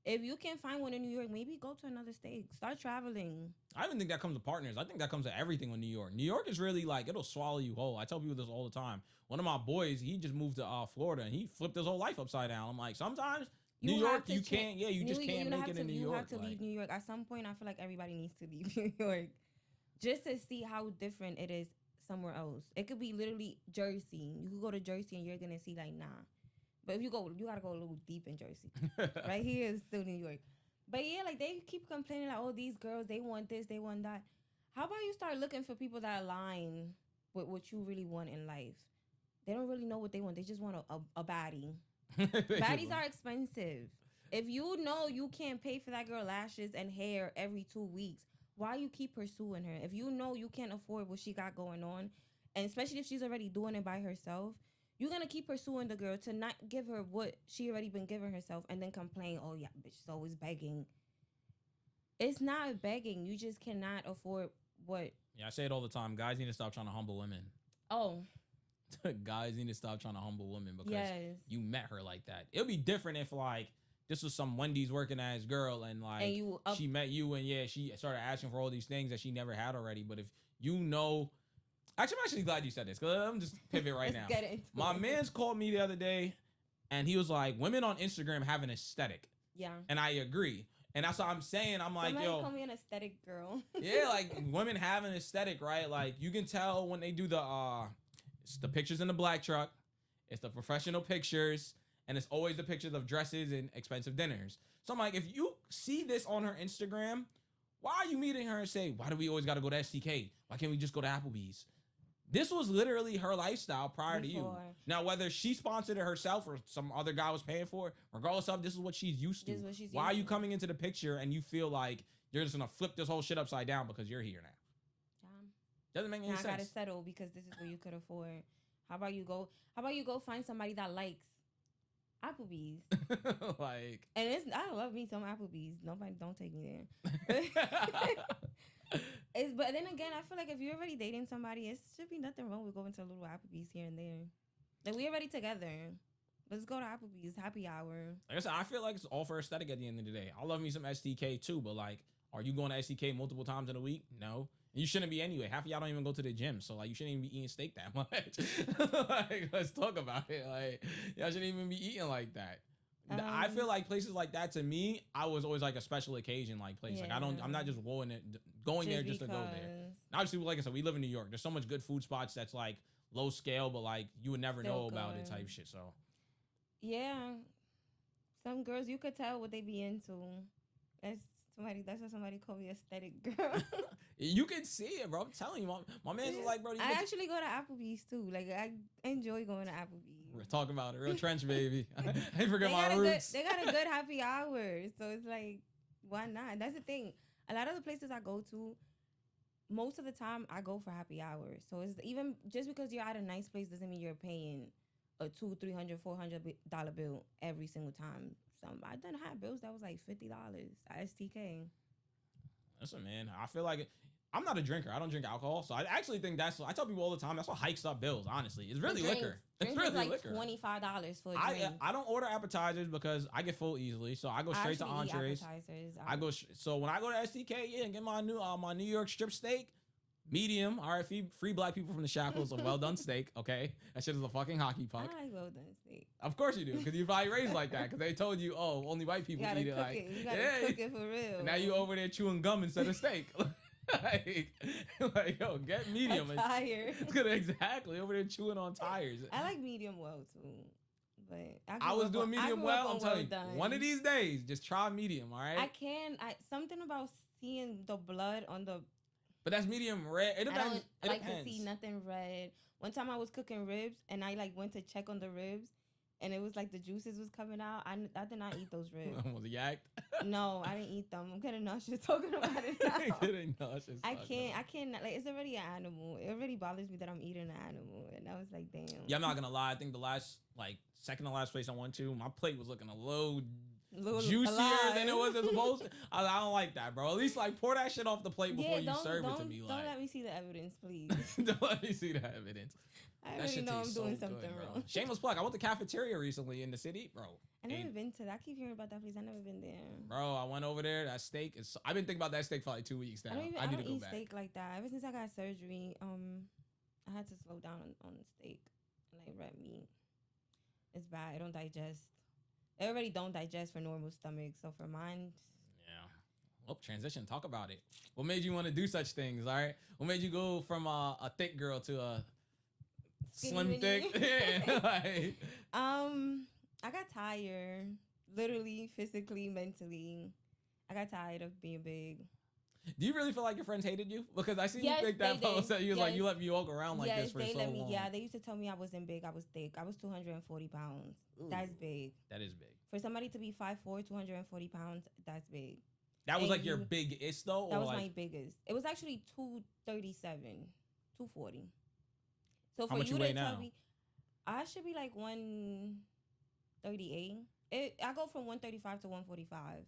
If you can't find one in New York, maybe go to another state. Start traveling. I even think that comes to partners. I think that comes to everything with New York. New York is really like, it'll swallow you whole. I tell people this all the time. One of my boys, he just moved to Florida and he flipped his whole life upside down. I'm like, sometimes New York, you can't, you just can't make it in New York. You have to leave New York. At some point, I feel like everybody needs to leave New York just to see how different it is somewhere else. It could be literally Jersey. You could go to Jersey and you're going to see like, nah. But if you go, you got to go a little deep in Jersey. Right here is still New York. But yeah, like they keep complaining like, oh, these girls, they want this, they want that. How about you start looking for people that align with what you really want in life? They don't really know what they want. They just want a baddie. Baddies are expensive. If you know you can't pay for that girl lashes and hair every 2 weeks, why you keep pursuing her? If you know you can't afford what she got going on, and especially if she's already doing it by herself, you're going to keep pursuing the girl to not give her what she already been giving herself and then complain, oh, yeah, bitch is always begging. It's not begging. You just cannot afford what. Yeah, I say it all the time. Guys need to stop trying to humble women. Oh. Guys need to stop trying to humble women because you met her like that. It'll be different if, like, this was some Wendy's working ass girl and, like, she met you and, yeah, she started asking for all these things that she never had already. But if you know... Actually, I'm actually glad you said this because I'm just pivot right now. My man's called me the other day and he was like, women on Instagram have an aesthetic. Yeah. And I agree. And that's what I'm saying. I'm like, somebody call me an aesthetic girl. Yeah, like women have an aesthetic, right? Like you can tell when they do it's the pictures in the black truck, it's the professional pictures, and it's always the pictures of dresses and expensive dinners. So I'm like, if you see this on her Instagram, why are you meeting her and say, why do we always got to go to STK? Why can't we just go to Applebee's? This was literally her lifestyle prior to you. Before. Now, whether she sponsored it herself or some other guy was paying for it, regardless of, this is what she's used to. This is what she's Why are used you to. coming into the picture and you feel like you're just gonna flip this whole shit upside down because you're here now? Doesn't make any Now sense. I gotta settle because this is what you could afford. How about you go find somebody that likes Applebee's? Like, And I love me some Applebee's. Nobody don't take me there. But then again, I feel like if you're already dating somebody, it should be nothing wrong with going to a little Applebee's here and there. Like, we already together. Let's go to Applebee's happy hour. like I said, I feel like it's all for aesthetic at the end of the day. I love me some STK too, but like, are you going to STK multiple times in a week? No. You shouldn't be anyway. Half of y'all don't even go to the gym, so like you shouldn't even be eating steak that much. Like, let's talk about it. Like, y'all shouldn't even be eating like that. I feel like places like that, to me, I was always like a special occasion like place. Like I'm not just going there just to go there. Obviously, like I said, we live in New York. There's so much good food spots that's like low scale, but like you would never know about it type shit. So yeah, some girls you could tell what they be into. That's what somebody called me, aesthetic girl. you can see it, bro. I'm telling you, my man's like, bro. I actually go to Applebee's too. Like, I enjoy going to Applebee's. We're talking about it, real trench baby. I ain't forget my roots. They got a good happy hour, so it's like, why not? That's the thing. A lot of the places I go to, most of the time I go for happy hours. So it's even just because you're at a nice place doesn't mean you're paying a $200, $300, $400 bill every single time. I done had bills that was like $50 at STK. Listen, man, I feel like I'm not a drinker. I don't drink alcohol, so I actually think I tell people all the time that's what hikes up bills. Honestly, it's really liquor. It's really like liquor. $25 for a drink. I don't order appetizers because I get full easily, so I go straight to entrees. So when I go to STK, and get my New York strip steak. Medium, all right, free black people from the shackles of well done steak, okay? That shit is a fucking hockey puck. I like well done steak. Of course you do, because you probably raised like that, because they told you, oh, only white people eat it. Like, you gotta cook it for real. And now you over there chewing gum instead of steak. like, yo, get medium. Tire. Exactly, over there chewing on tires. I like medium well too. But I was doing medium well. I'm telling you, one of these days, just try medium, all right? Something about seeing the blood on the... But that's medium red. It depends. I don't like to see nothing red. One time I was cooking ribs and I like went to check on the ribs and it was like the juices was coming out. I did not eat those ribs. Was it yacked? No, I didn't eat them. I'm getting nauseous talking about it now. Getting nauseous. I can't. Like, it's already an animal. It already bothers me that I'm eating an animal. And I was like, damn. Yeah, I'm not gonna lie. I think the second to last place I went to, my plate was looking a little juicier than it was supposed to. I don't like that, bro. At least like pour that shit off the plate before you serve it to me. Don't let me see the evidence, please. Don't let me see the evidence. I already know I'm doing something wrong. Shameless plug. I went to cafeteria recently in the city, bro. I never been to that. I keep hearing about that place. I never been there. Bro, I went over there. That steak is. I've been thinking about that steak for like 2 weeks now. I need to go eat back. Steak like that. Ever since I got surgery, I had to slow down on steak, like red meat. It's bad. It don't digest. It already don't digest for normal stomach. So for mine. Yeah. Well, transition. Talk about it. What made you want to do such things? All right. What made you go from a thick girl to a slim thick? Yeah. I got tired. Literally, physically, mentally. I got tired of being big. Do you really feel like your friends hated you? Because I seen you think that post that you was like, you let me walk around like this for so long. Yeah, they used to tell me I wasn't big. I was thick. I was 240 pounds. Ooh, that's big. That is big. For somebody to be 5'4", 240 pounds, that's big. That was like your biggest though? That was my biggest. It was actually 237, 240. So for you to tell me, I should be like 138. I go from 135 to 145.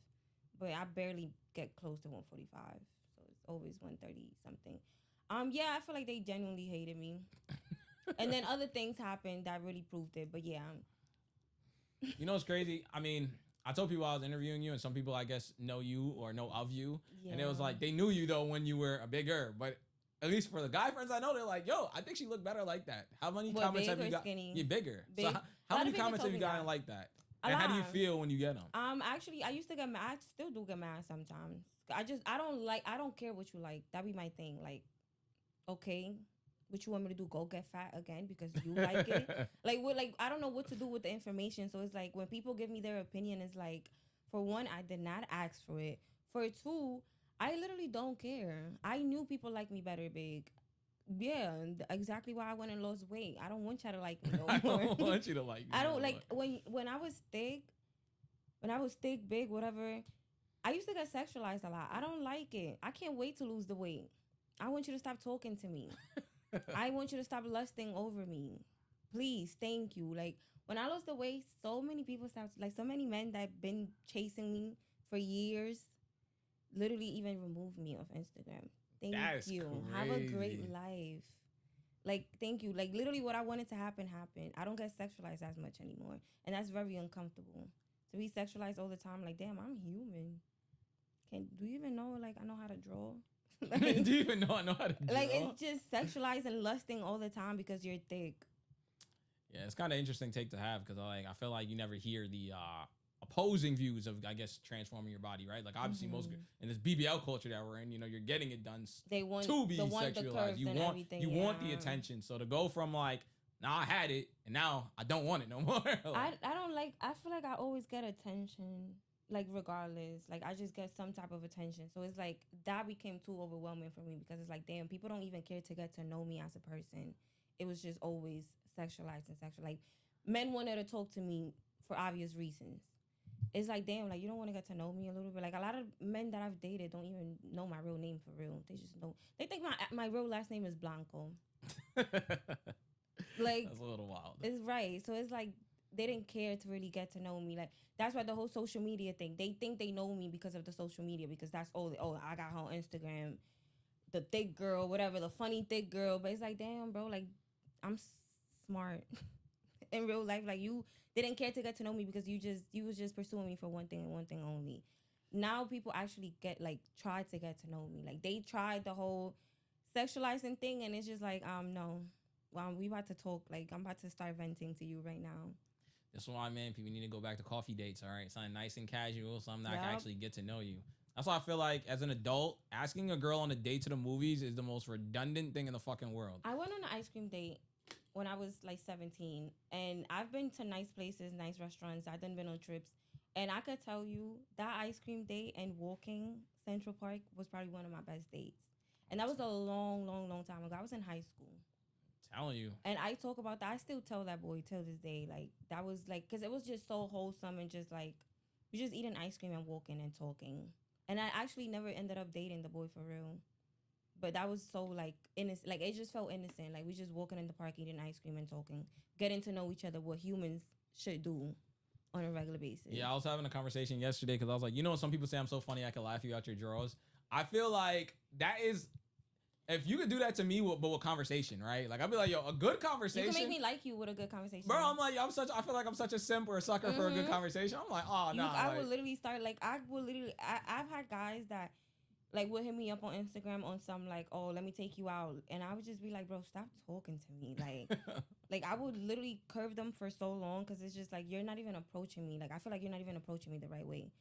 But I barely get close to 145. So it's always 130 something. Yeah, I feel like they genuinely hated me. And then other things happened that really proved it. But yeah. You know what's crazy? I mean, I told people I was interviewing you, and some people, I guess, know you or know of you. Yeah. And it was like, they knew you, though, when you were a bigger. But at least for the guy friends I know, they're like, yo, I think she looked better like that. How many comments have you got? Skinny? You're bigger. Big. So how many comments have you gotten like that? And how do you feel when you get them? Actually, I used to get mad. I still do get mad sometimes. I don't care what you like. That be my thing. Like, okay, what you want me to do? Go get fat again because you like it? I don't know what to do with the information. So it's like when people give me their opinion, it's like, for one, I did not ask for it. For two, I literally don't care. I knew people like me better big. Yeah, exactly why I went and lost weight. I don't want y'all to like me no I more. don't want you to like me. I don't no like more. when I was thick, big, whatever. I used to get sexualized a lot. I don't like it. I can't wait to lose the weight. I want you to stop talking to me. I want you to stop lusting over me. Please, thank you. Like when I lost the weight, so many people stopped. Like so many men that been chasing me for years, literally even removed me off Instagram. Thank That's you. crazy. Have a great life. Like, thank you. Like, literally, what I wanted to happen happened. I don't get sexualized as much anymore, and that's very uncomfortable. To be sexualized all the time, like, damn, I'm human. Do you even know? Like, I know how to draw. Like, Do you even know I know how to draw? like, it's just sexualized and lusting all the time because you're thick. Yeah, it's kind of interesting take to have because I feel like you never hear the opposing views of I guess transforming your body, right? Like obviously most in this BBL culture that we're in, you're getting it done They want to be the sexualized. curves You and want everything. you want the attention. So to go from like now I had it and now I don't want it no more. Like, I don't like. I feel like I always get attention. Like regardless, like I just get some type of attention. So it's like that became too overwhelming for me because it's like damn, people don't even care to get to know me as a person. It was just always sexualized and sexual. Like men wanted to talk to me for obvious reasons. It's like damn, like you don't want to get to know me a little bit. Like a lot of men that I've dated don't even know my real name for real. They just know. They think my real last name is Blanco. Like that's a little wild. it's right. So it's like they didn't care to really get to know me. Like that's why the whole social media thing. They think they know me because of the social media because that's all. Oh, I got her on Instagram, the thick girl, whatever, the funny thick girl. But it's like, damn, bro, like I'm smart in real life. Like you didn't care to get to know me because you was just pursuing me for one thing and one thing only. Now people actually try to get to know me. Like they tried the whole sexualizing thing, and it's just like no. Well, we about to talk. Like I'm about to start venting to you right now. That's why, man, people need to go back to coffee dates, all right? Something nice and casual, something that Yep. can actually get to know you. That's why I feel like, as an adult, asking a girl on a date to the movies is the most redundant thing in the fucking world. I went on an ice cream date when I was like 17, and I've been to nice places, nice restaurants. I've been on trips, and I could tell you that ice cream date and walking Central Park was probably one of my best dates. And that was a long, long, long time ago. I was in high school. Telling you. And I talk about that. I still tell that boy till this day. Like, that was like, because it was just so wholesome and just like, we just eating ice cream and walking and talking. And I actually never ended up dating the boy for real. But that was so like innocent. Like, it just felt innocent. Like, we just walking in the park eating ice cream and talking, getting to know each other, what humans should do on a regular basis. Yeah, I was having a conversation yesterday because I was like, some people say I'm so funny I can laugh you out your drawers. I feel like that is... If you could do that to me, but with conversation, right? Like, I'd be like, yo, a good conversation. You can make me like you with a good conversation. Bro, I'm like, I feel like I'm such a simp or a sucker for a good conversation. I'm like, oh, no. I would literally start, like, I've had guys that, like, would hit me up on Instagram on some, like, oh, let me take you out. And I would just be like, bro, stop talking to me. Like, like, I would literally curve them for so long because it's just like, you're not even approaching me. Like, I feel like you're not even approaching me the right way.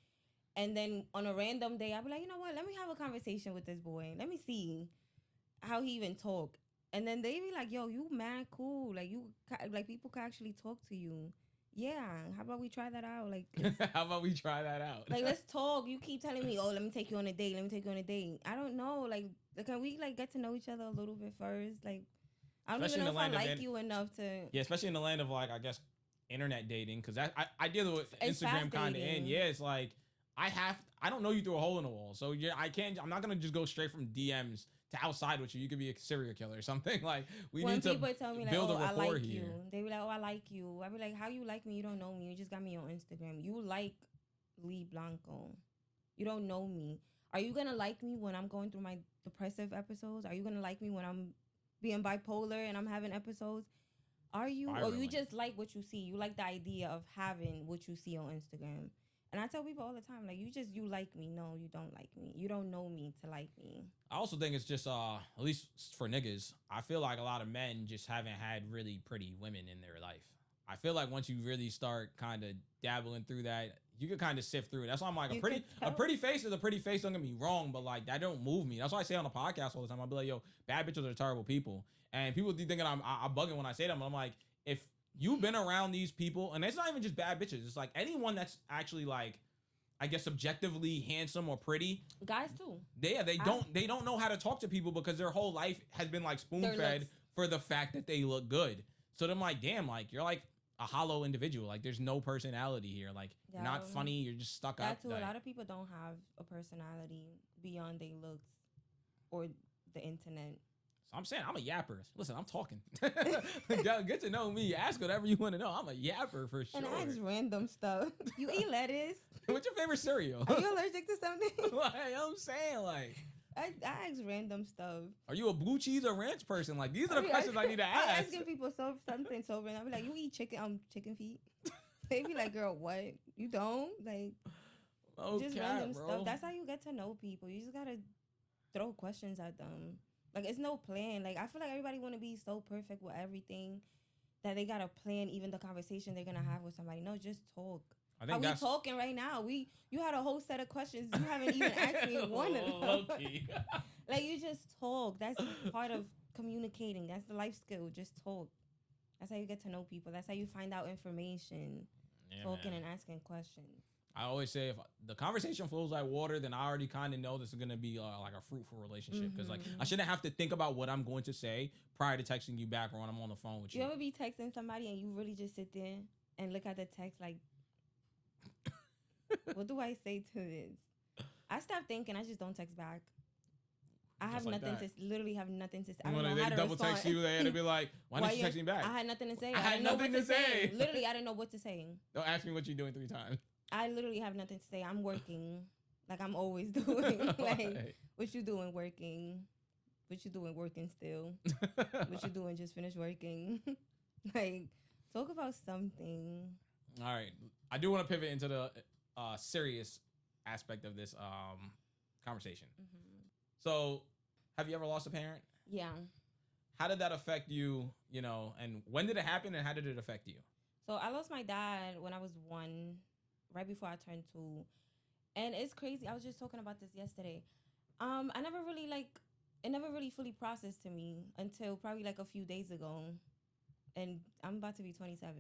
And then on a random day, I'd be like, you know what? Let me have a conversation with this boy. Let me see how he even talk. And then they be like, yo, you mad cool. Like, like people can actually talk to you. Yeah, how about we try that out? Like, how about we try that out? Like, let's talk. You keep telling me, oh, let me take you on a date. Let me take you on a date. I don't know. Like can we, like, get to know each other a little bit first? Like, I don't even know if I like you enough to... Yeah, especially in the land of, like, I guess, internet dating. Because I deal with It's Instagram kind of dating. in. Yeah, it's like, I don't know you through a hole in the wall. So, yeah, I'm not going to just go straight from DMs to outside with you. You could be a serial killer or something. Like, we need to people tell me, like, build oh, a rapport I like here. you. They be like, oh, I like you. I be like, how you like me? You don't know me. You just got me on Instagram. You like Lee Blanco. You don't know me. Are you going to like me when I'm going through my depressive episodes? Are you going to like me when I'm being bipolar and I'm having episodes? Are you? Or you just like what you see? You like the idea of having what you see on Instagram. And I tell people all the time, like, you like me. No, you don't like me. You don't know me to like me. I also think it's just, at least for niggas, I feel like a lot of men just haven't had really pretty women in their life. I feel like once you really start kind of dabbling through that, you can kind of sift through it. That's why I'm like, a pretty face is a pretty face. Don't get me wrong, but like that don't move me. That's why I say on the podcast all the time. I'll be like, yo, bad bitches are terrible people. And people be thinking I'm bugging when I say them. I'm like, if you've been around these people, and it's not even just bad bitches. It's like anyone that's actually like I guess subjectively handsome or pretty. Guys too. They don't know how to talk to people because their whole life has been like spoon fed for the fact that they look good. So I'm like, damn, like you're like a hollow individual. Like there's no personality here. Like not funny. You're just stuck up. That too. A lot of people don't have a personality beyond their looks or the internet. So I'm saying I'm a yapper. Listen, I'm talking. Get to know me. Ask whatever you want to know. I'm a yapper for sure. And I ask random stuff. You eat lettuce? What's your favorite cereal? Are you allergic to something? Like I'm saying, like I ask random stuff. Are you a blue cheese or ranch person? Like these are the questions I need to ask. I'm asking people something so random. I'll be like, you eat chicken feet? They be like, girl, what? You don't? Like just random stuff. That's how you get to know people. You just gotta throw questions at them. Like it's no plan. Like I feel like everybody want to be so perfect with everything that they gotta plan even the conversation they're gonna have with somebody. No, just talk. Are we talking right now? You had a whole set of questions. You haven't even asked me one of them. Like you just talk. That's part of communicating. That's the life skill. Just talk. That's how you get to know people. That's how you find out information. Yeah, talking and asking questions. I always say if the conversation flows like water, then I already kind of know this is going to be like a fruitful relationship. Because like I shouldn't have to think about what I'm going to say prior to texting you back or when I'm on the phone with you. You ever be texting somebody and you really just sit there and look at the text like, what do I say to this? I stop thinking. I just don't text back. I have like nothing to literally have nothing to say. I don't know how to double respond. Text you and to be like, why didn't you text me back? I had nothing to say. I had nothing to say. Literally, I didn't know what to say. Don't ask me what you're doing 3 times. I literally have nothing to say. I'm working, like I'm always doing. Like, what you doing working? What you doing working still? What you doing just finished working? Like, talk about something. All right, I do want to pivot into the serious aspect of this conversation. So, have you ever lost a parent? Yeah. How did that affect you, you know, and when did it happen and how did it affect you? So, I lost my dad when I was 1, right before I turned 2. And it's crazy. I was just talking about this yesterday. I never really, it never really fully processed to me until probably like a few days ago. And I'm about to be 27.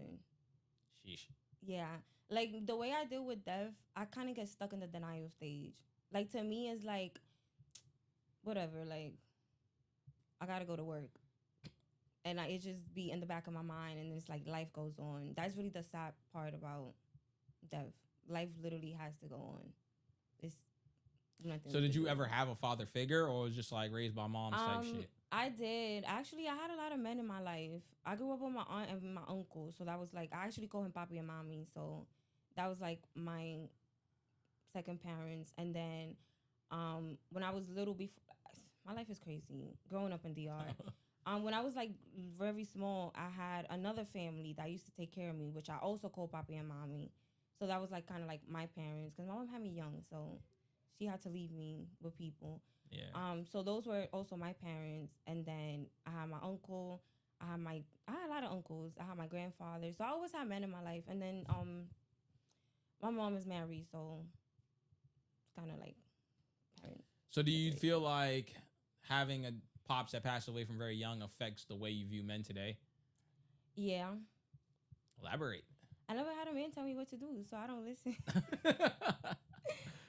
Sheesh. Yeah. Like, the way I deal with death, I kind of get stuck in the denial stage. Like, to me, it's like, whatever, like, I gotta go to work. And it just be in the back of my mind, and it's like life goes on. That's really the sad part about death. Life literally has to go on. It's nothing. So did you ever have a father figure, or was just like raised by moms type shit? I did. Actually, I had a lot of men in my life. I grew up with my aunt and my uncle, so that was like, I actually call him Papi and Mommy, so that was like my second parents. And then when I was little, before, my life is crazy growing up in DR. When I was like very small, I had another family that used to take care of me, which I also call Papi and Mommy. So that was like kind of like my parents, because my mom had me young, so she had to leave me with people. Yeah. So those were also my parents, and then I had my uncle. I had a lot of uncles. I had my grandfather. So I always had men in my life, and then my mom is married, so it's kind of like parent. So do you feel like having a pops that passed away from very young affects the way you view men today? Yeah. Elaborate. I never had a man tell me what to do, so I don't listen.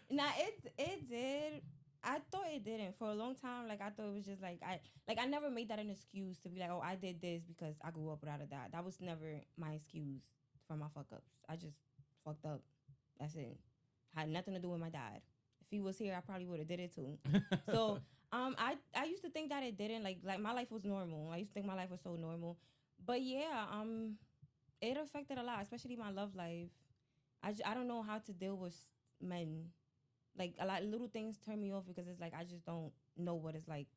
Nah, it did. I thought it didn't for a long time. Like, I thought it was just like I never made that an excuse to be like, oh, I did this because I grew up without a dad. That was never my excuse for my fuck ups. I just fucked up. That's it. Had nothing to do with my dad. If he was here, I probably would have did it too. So I used to think that it didn't, like my life was normal. I used to think my life was so normal. But yeah, it affected a lot, especially my love life. I don't know how to deal with men. Like, a lot of little things turn me off because it's like I just don't know what it's like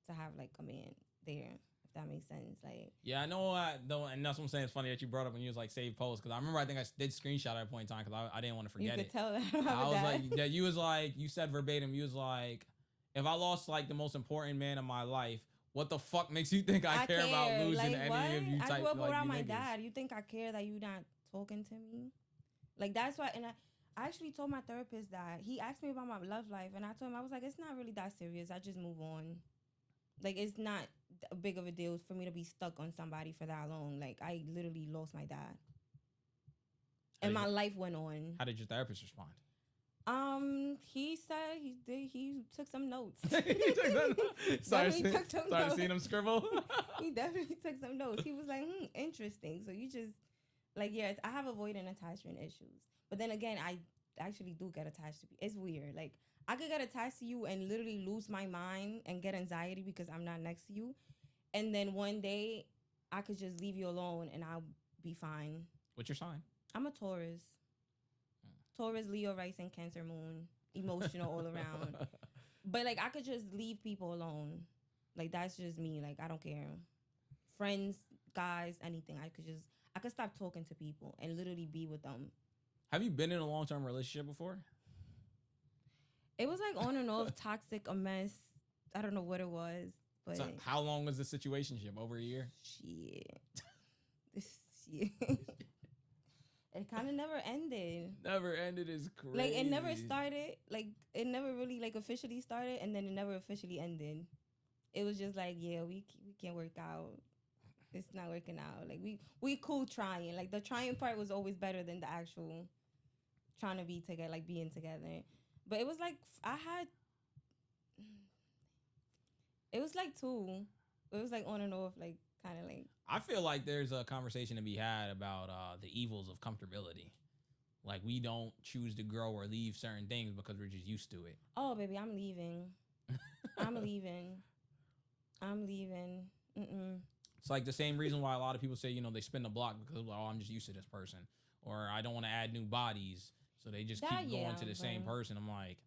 to have like a man there, if that makes sense. Like, yeah, I know. And that's what I'm saying. It's funny that you brought up when you was like save posts, because I remember I think I did screenshot at a point in time because I didn't want to forget it. You could tell that. I was like, that you was like, you said verbatim, you was like, if I lost like the most important man in my life, what the fuck makes you think I care about losing like, any what? of you? I grew up around my niggas? dad. You think I care that you not talking to me? Like, that's why. And I actually told my therapist that. He asked me about my love life, and I told him, I was like, it's not really that serious. I just move on. Like, it's not a big of a deal for me to be stuck on somebody for that long. Like, I literally lost my dad. And my life went on. How did your therapist respond? He said he took some notes. Started seeing him scribble. He definitely took some notes. He was like, interesting. So you just, like, yes, I have avoidant attachment issues. But then again, I actually do get attached to people. It's weird. Like, I could get attached to you and literally lose my mind and get anxiety because I'm not next to you. And then one day, I could just leave you alone and I'll be fine. What's your sign? I'm a Taurus. Taurus, Leo, rising, Cancer, moon. Emotional all around. But, like, I could just leave people alone. Like, that's just me. Like, I don't care. Friends, guys, anything. I could stop talking to people and literally be with them. Have you been in a long-term relationship before? It was, like, on and off, toxic, a mess. I don't know what it was. But So how long was the situationship? Over a year? Shit. It kind of never ended. Never ended is crazy. Like, it never started. Like, it never really, like, officially started, and then it never officially ended. It was just like, yeah, we can't work out. It's not working out. Like, we cool trying. Like, the trying part was always better than the actual trying to be together, like, being together. But it was like, it was like two. It was like on and off, like, kind of like. I feel like there's a conversation to be had about the evils of comfortability. Like, we don't choose to grow or leave certain things because we're just used to it. Oh, baby, I'm leaving. I'm leaving. It's like the same reason why a lot of people say, they spin the block because, I'm just used to this person. Or I don't want to add new bodies. So they just keep going to the same person. I'm like,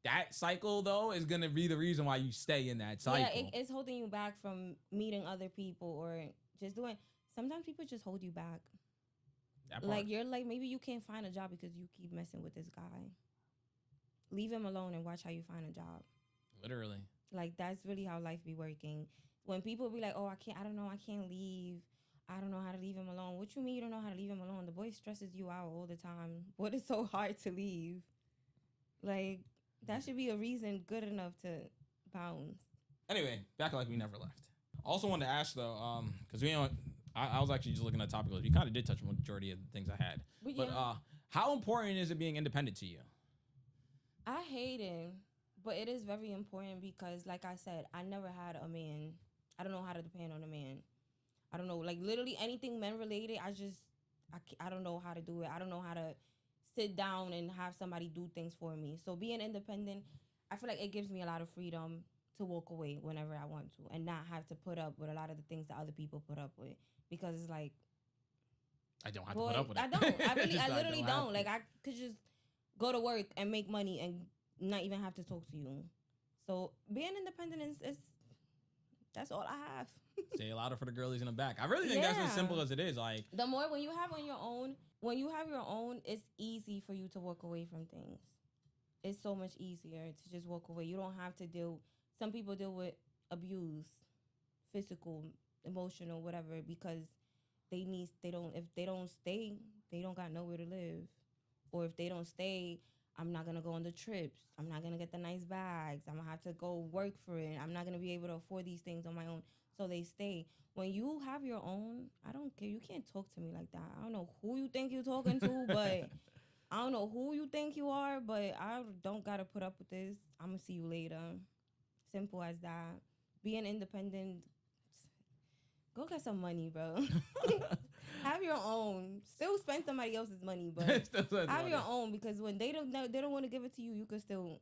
that cycle, though, is going to be the reason why you stay in that cycle. Yeah, it's holding you back from meeting other people or just doing. Sometimes people just hold you back. Like, you're like, maybe you can't find a job because you keep messing with this guy. Leave him alone and watch how you find a job. Literally. Like, that's really how life be working. When people be like, oh, I don't know, I can't leave. I don't know how to leave him alone. What you mean you don't know how to leave him alone? The boy stresses you out all the time. What is so hard to leave? Like, that should be a reason good enough to bounce. Anyway, back like we never left. Also wanted to ask, though, because I was actually just looking at topic list. We kind of did touch on the majority of the things I had. But how important is it being independent to you? I hate it, but it is very important because, like I said, I never had a man. I don't know how to depend on a man. I don't know, like, literally anything men related, I don't know how to do it. I don't know how to sit down and have somebody do things for me. So being independent, I feel like it gives me a lot of freedom to walk away whenever I want to and not have to put up with a lot of the things that other people put up with. Because it's like, I don't have to put up with it. I don't. I literally don't. Like, I could just go to work and make money and not even have to talk to you. So being independent is that's all I have. Say it louder for the girlies in the back. I really think that's as simple as it is. Like, the more when you have your own, it's easy for you to walk away from things. It's so much easier to just walk away. You don't have to some people deal with abuse, physical, emotional, whatever, because if they don't stay, they don't got nowhere to live. Or if they don't stay, I'm not going to go on the trips. I'm not going to get the nice bags. I'm going to have to go work for it. I'm not going to be able to afford these things on my own. So they stay. When you have your own, I don't care. You can't talk to me like that. I don't know who you think you're talking to, but I don't know who you think you are, but I don't got to put up with this. I'm going to see you later. Simple as that. Being independent, go get some money, bro. Have your own. Still spend somebody else's money, but have your own, because when they don't want to give it to you, you can still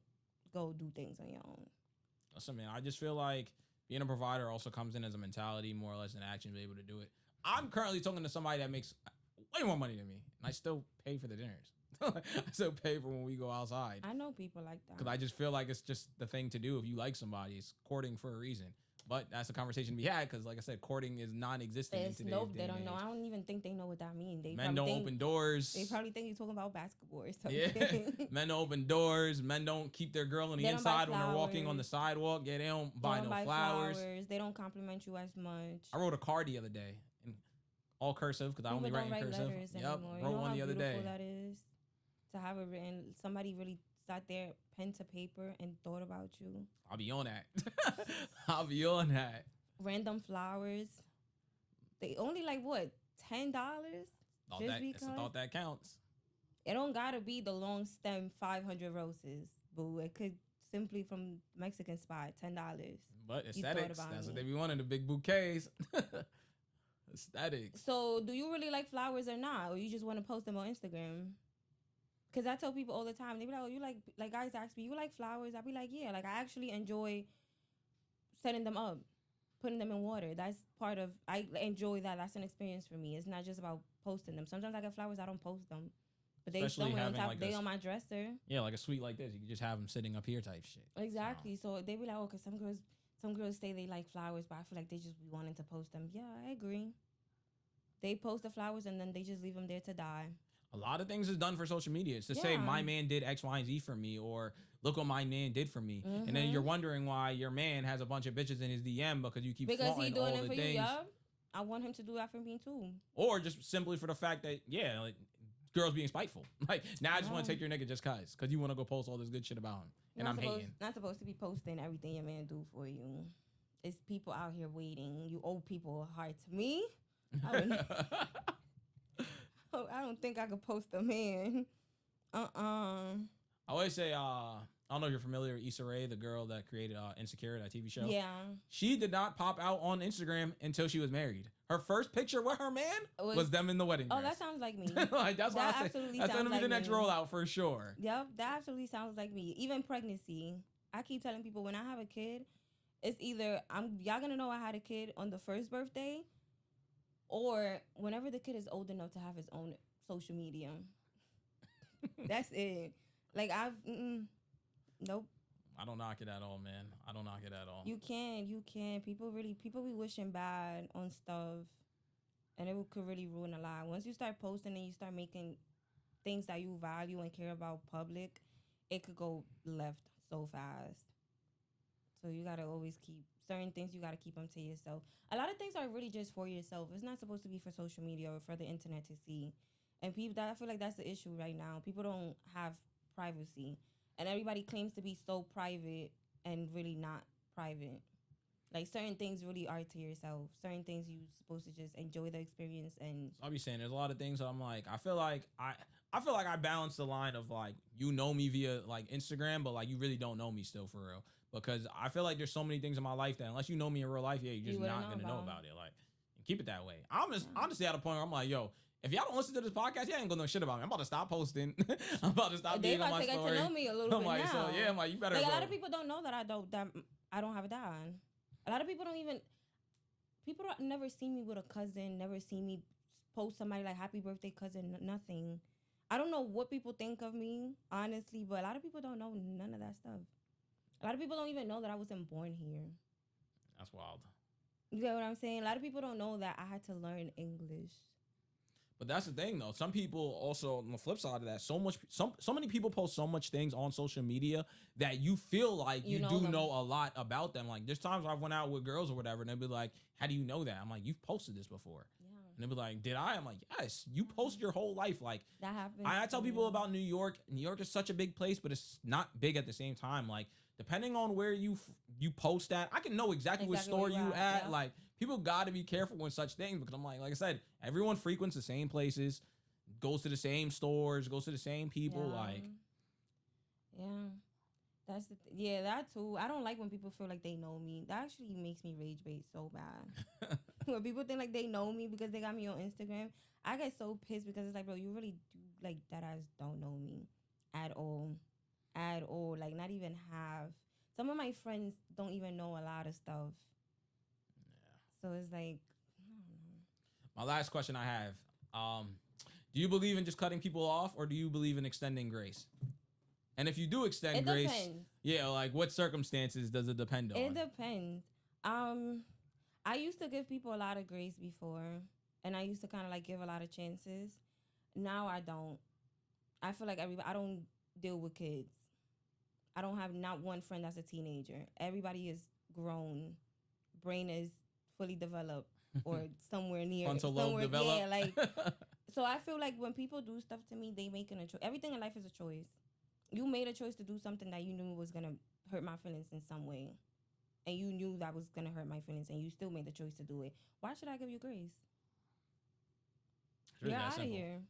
go do things on your own. Listen, man, I just feel like being a provider also comes in as a mentality more or less than action to be able to do it. I'm currently talking to somebody that makes way more money than me, and I still pay for the dinners. I still pay for when we go outside. I know people like that. Because I just feel like it's just the thing to do if you like somebody. It's courting for a reason. But that's a conversation to be had because, like I said, courting is non-existent in today's they don't know. I don't even think they know what that means. Men don't open doors. They probably think you're talking about basketball or something. Yeah. Men don't open doors. Men don't keep their girl on the inside when they're walking on the sidewalk. Yeah, they don't buy no flowers. They don't compliment you as much. I wrote a card the other day, in all cursive because I only write in cursive. Yep, wrote one the other day. That is to have it written. Somebody really sat there, pen to paper, and thought about you. I'll be on that. I'll be on that. Random flowers. They only like what, $10? It's a thought that counts. It don't gotta be the long stem 500 roses, boo. It could simply from Mexican spot, $10. But aesthetics, that's what they be wanting, the big bouquets. Aesthetics. So do you really like flowers or not? Or you just want to post them on Instagram? Because I tell people all the time, they be like, oh, you like guys ask me, you like flowers? I be like, yeah, like I actually enjoy setting them up, putting them in water. That's part of, I enjoy that. That's an experience for me. It's not just about posting them. Sometimes I get flowers, I don't post them. But they somewhere on top, they on my dresser. Yeah, like a suite like this. You can just have them sitting up here type shit. Exactly. So they be like, oh, because some girls say they like flowers, but I feel like they just be wanting to post them. Yeah, I agree. They post the flowers and then they just leave them there to die. A lot of things is done for social media. It's to say my man did X, Y, and Z for me, or look what my man did for me. And then you're wondering why your man has a bunch of bitches in his DM because you keep flaunting all the things. You, I want him to do that for me too. Or just simply for the fact that, like, girls being spiteful. Like, now I just want to take your nigga just cause you want to go post all this good shit about him. And I'm hating. Not supposed to be posting everything your man do for you. It's people out here waiting. You owe people a heart. To me, I don't think I could post a man. I always say, I don't know if you're familiar with Issa Rae, the girl that created Insecure, that TV show. Yeah. She did not pop out on Instagram until she was married. Her first picture with her man was them in the wedding dress. Oh, that sounds like me. Like, that's what I say. That's going to be the next rollout for sure. Yep, that absolutely sounds like me. Even pregnancy. I keep telling people when I have a kid, it's either y'all going to know I had a kid on the first birthday or whenever the kid is old enough to have his own social media. That's it. Like, nope. I don't knock it at all, man. I don't knock it at all. You can. People be wishing bad on stuff, and it could really ruin a lot. Once you start posting and you start making things that you value and care about public, it could go left so fast. So you gotta always keep certain things. You gotta keep them to yourself. A lot of things are really just for yourself. It's not supposed to be for social media or for the internet to see. And I feel like that's the issue right now. People don't have privacy. And everybody claims to be so private and really not private. Like, certain things really are to yourself. Certain things you're supposed to just enjoy the experience. And I'll be saying there's a lot of things I'm like, I feel like I balance the line of, like, you know me via, like, Instagram, but, like, you really don't know me still for real. Because I feel like there's so many things in my life that unless you know me in real life, you're just not going to know about it. Like, keep it that way. I'm just honestly at a point where I'm like, yo, if y'all don't listen to this podcast, y'all ain't gonna know shit about me. I'm about to stop posting. I'm about to stop being on my story. They about to get to know me a little bit like, now. So yeah, I'm like, you better. Like, a lot of people don't know that I don't have a dad. A lot of people don't never see me with a cousin. Never see me post somebody like happy birthday cousin. Nothing. I don't know what people think of me, honestly, but a lot of people don't know none of that stuff. A lot of people don't even know that I wasn't born here. That's wild. You get what I'm saying? A lot of people don't know that I had to learn English. But that's the thing, though. Some people also, on the flip side of that, so many people post so much things on social media that you feel like you do know a lot about them. Like, there's times I've went out with girls or whatever, and they'll be like, how do you know that? I'm like, you've posted this before. Yeah. And they'll be like, did I? I'm like, yes, you post your whole life. Like, that happens. I tell people about New York. New York is such a big place, but it's not big at the same time. Like, depending on where you post at, I can know exactly what store you at. Yeah. Like, people got to be careful with such things because I'm like I said, everyone frequents the same places, goes to the same stores, goes to the same people. Yeah. Like, yeah, that too. I don't like when people feel like they know me. That actually makes me rage bait so bad. When people think like they know me because they got me on Instagram, I get so pissed because it's like, bro, you really do, like, that ass don't know me at all. Like, not even half. Some of my friends don't even know a lot of stuff. So it's like, I don't know. My last question I have, do you believe in just cutting people off or do you believe in extending grace? And if you do extend grace, yeah, like, what circumstances does it depend on? It depends. I used to give people a lot of grace before, and I used to kind of like give a lot of chances. Now I don't. I feel like I don't deal with kids. I don't have not one friend that's a teenager. Everybody is grown. Brain is fully developed or somewhere near. Frontal lobe developed. Yeah, like, so I feel like when people do stuff to me, they making a choice. Everything in life is a choice. You made a choice to do something that you knew was going to hurt my feelings in some way. And you knew that was going to hurt my feelings and you still made the choice to do it. Why should I give you grace? really You're that out of simple. here.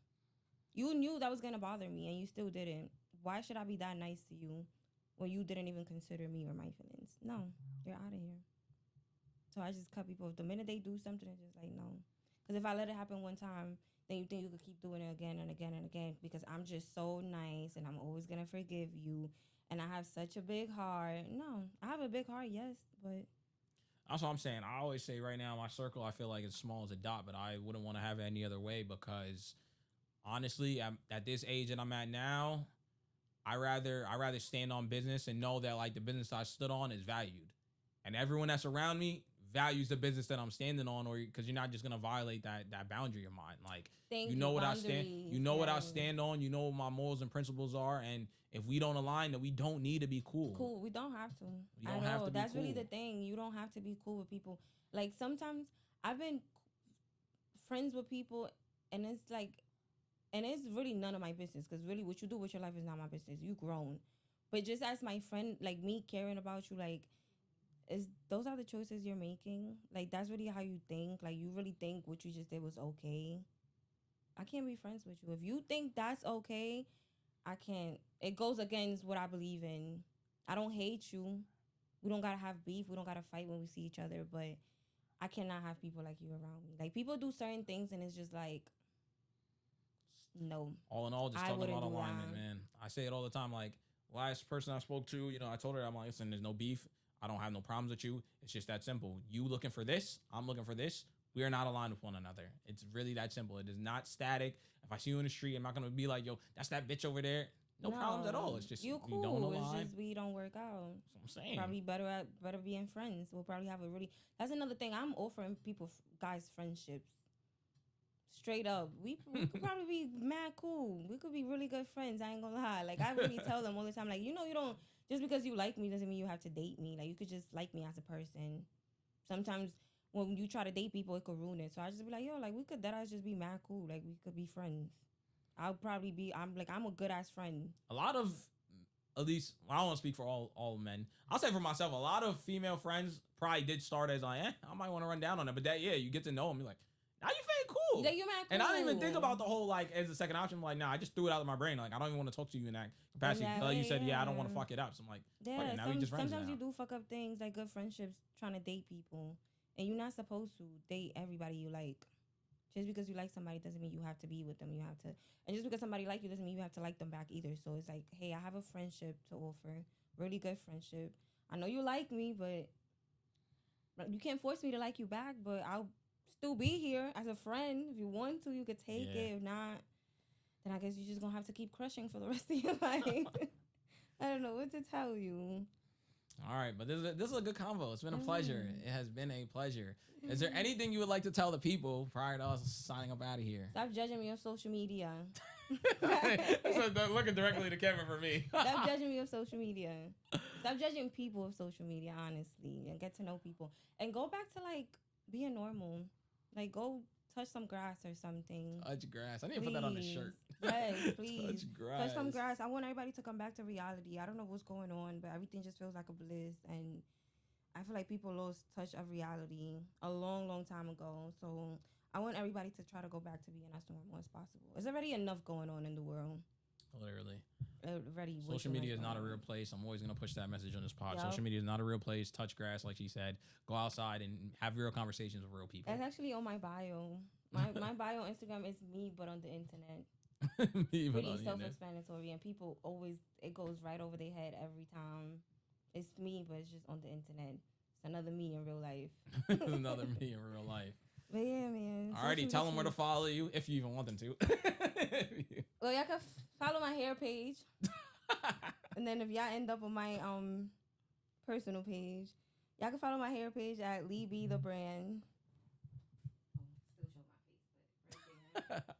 You knew that was gonna bother me, and you still didn't. Why should I be that nice to you when you didn't even consider me or my feelings? No, you're out of here. So I just cut people off. The minute they do something, it's just like no. Because if I let it happen one time, then you think you could keep doing it again and again and again. Because I'm just so nice and I'm always gonna forgive you, and I have such a big heart. No, I have a big heart, yes, but That's what I'm saying. I always say right now, my circle, I feel like it's small as a dot, but I wouldn't want to have it any other way because honestly, at this age that I'm at now, I rather stand on business and know that like the business I stood on is valued, and everyone that's around me values the business that I'm standing on, or because you're not just gonna violate that boundary of mine. Like thank you know what I stand, boundaries, you know what I yes. stand on, you know what my morals and principles are, and if we don't align, then we don't need to be cool. Cool. We don't have to. We don't have to be That's really cool. the thing. You don't have to be cool with people. Like sometimes I've been friends with people, and it's like, and it's really none of my business. Because really, what you do with your life is not my business. You grown, but just as my friend, like me caring about you, like, is those are the choices you're making. Like that's really how you think. Like you really think what you just did was okay. I can't be friends with you if you think that's okay. I can't. It goes against what I believe in. I don't hate you. We don't gotta have beef. We don't gotta fight when we see each other. But I cannot have people like you around me. Like people do certain things, and it's just like, no. All in all, just I talking wouldn't about do alignment, that. man. I say it all the time. Like last person I spoke to, I told her I'm like, listen, there's no beef. I don't have no problems with you. It's just that simple. You looking for this, I'm looking for this. We are not aligned with one another. It's really that simple. It is not static. If I see you in the street, I'm not gonna be like, yo, that's that bitch over there. No problems at all. It's just you we cool. don't align. It's just we don't work out. That's what I'm saying. Probably better being friends. We'll probably have a really. That's another thing. I'm offering people guys friendships. Straight up, we could probably be mad cool. We could be really good friends. I ain't gonna lie. Like I really tell them all the time. Like you don't just because you like me doesn't mean you have to date me. Like you could just like me as a person. Sometimes when you try to date people, it could ruin it. So I just be like, yo, like we could just be mad cool. Like we could be friends. I'm a good ass friend. A lot of, at least I don't want to speak for all men. I'll say for myself, a lot of female friends probably did start as like, I might want to run down on it, but that you get to know them. You're like, now you feel cool. Like you mad cool. And I didn't even think about the whole like as a second option. I'm like, nah, I just threw it out of my brain. Like I don't even want to talk to you in that capacity. Exactly, You said, I don't want to fuck it up. So I'm like, fuck it, now we just friends sometimes now. you do fuck up things like good friendships trying to date people, and you're not supposed to date everybody you like. Just because you like somebody doesn't mean you have to be with them. You have to, and just because somebody like you doesn't mean you have to like them back either. So it's like, hey, I have a friendship to offer, really good friendship. I know you like me, but you can't force me to like you back. But I'll still be here as a friend. If you want to, you could take it. If not, then I guess you're just gonna have to keep crushing for the rest of your life. I don't know what to tell you. All right, but this is a good convo. It's been a pleasure. It has been a pleasure. Is there anything you would like to tell the people prior to us signing up out of here? Stop judging me on social media. So they're looking directly to Kevin for me. Stop judging me on social media. Stop judging people of social media, honestly, and get to know people. And go back to like being normal. Like go touch some grass or something. Touch grass. I need to put that on the shirt. Yes, please. Touch grass. Touch some grass. I want everybody to come back to reality. I don't know what's going on, but everything just feels like a bliss. And I feel like people lost touch of reality a long, long time ago. So I want everybody to try to go back to being as normal as possible. There's already enough going on in the world. Literally. Already. Social media is not a real place. I'm always going to push that message on this pod. Yep. Social media is not a real place. Touch grass, like she said. Go outside and have real conversations with real people. That's actually on my bio. My bio on Instagram is me, but on the internet. Me, but Pretty on the internet. self-explanatory, and people always, it goes right over their head every time. It's me, but it's just on the internet. It's another me in real life. Another me in real life. But yeah, man. Alrighty, tell them where to follow you if you even want them to. Well, y'all can follow my hair page, and then if y'all end up on my personal page, y'all can follow my hair page at Lee B the brand. Still show my face, but right there.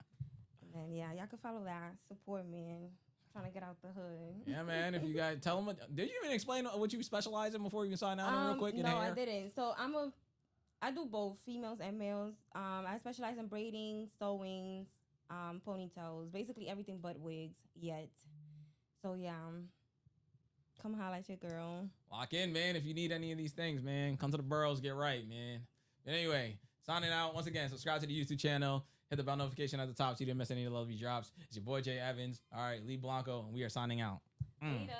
And then yeah, y'all can follow that. Support me. Trying to get out the hood. Yeah, man. If you guys tell them, did you even explain what you specialize in before you sign out real quick? No, hair? I didn't. So I do both females and males. I specialize in braiding, sewings, ponytails, basically everything but wigs yet. So yeah, come holla at your girl. Lock in, man. If you need any of these things, man, come to the Burrows, get right, man. But anyway, signing out once again. Subscribe to the YouTube channel. Hit the bell notification at the top so you didn't miss any of the lovely drops. It's your boy Jay Evans. All right, Lee Blanco, and we are signing out. Later.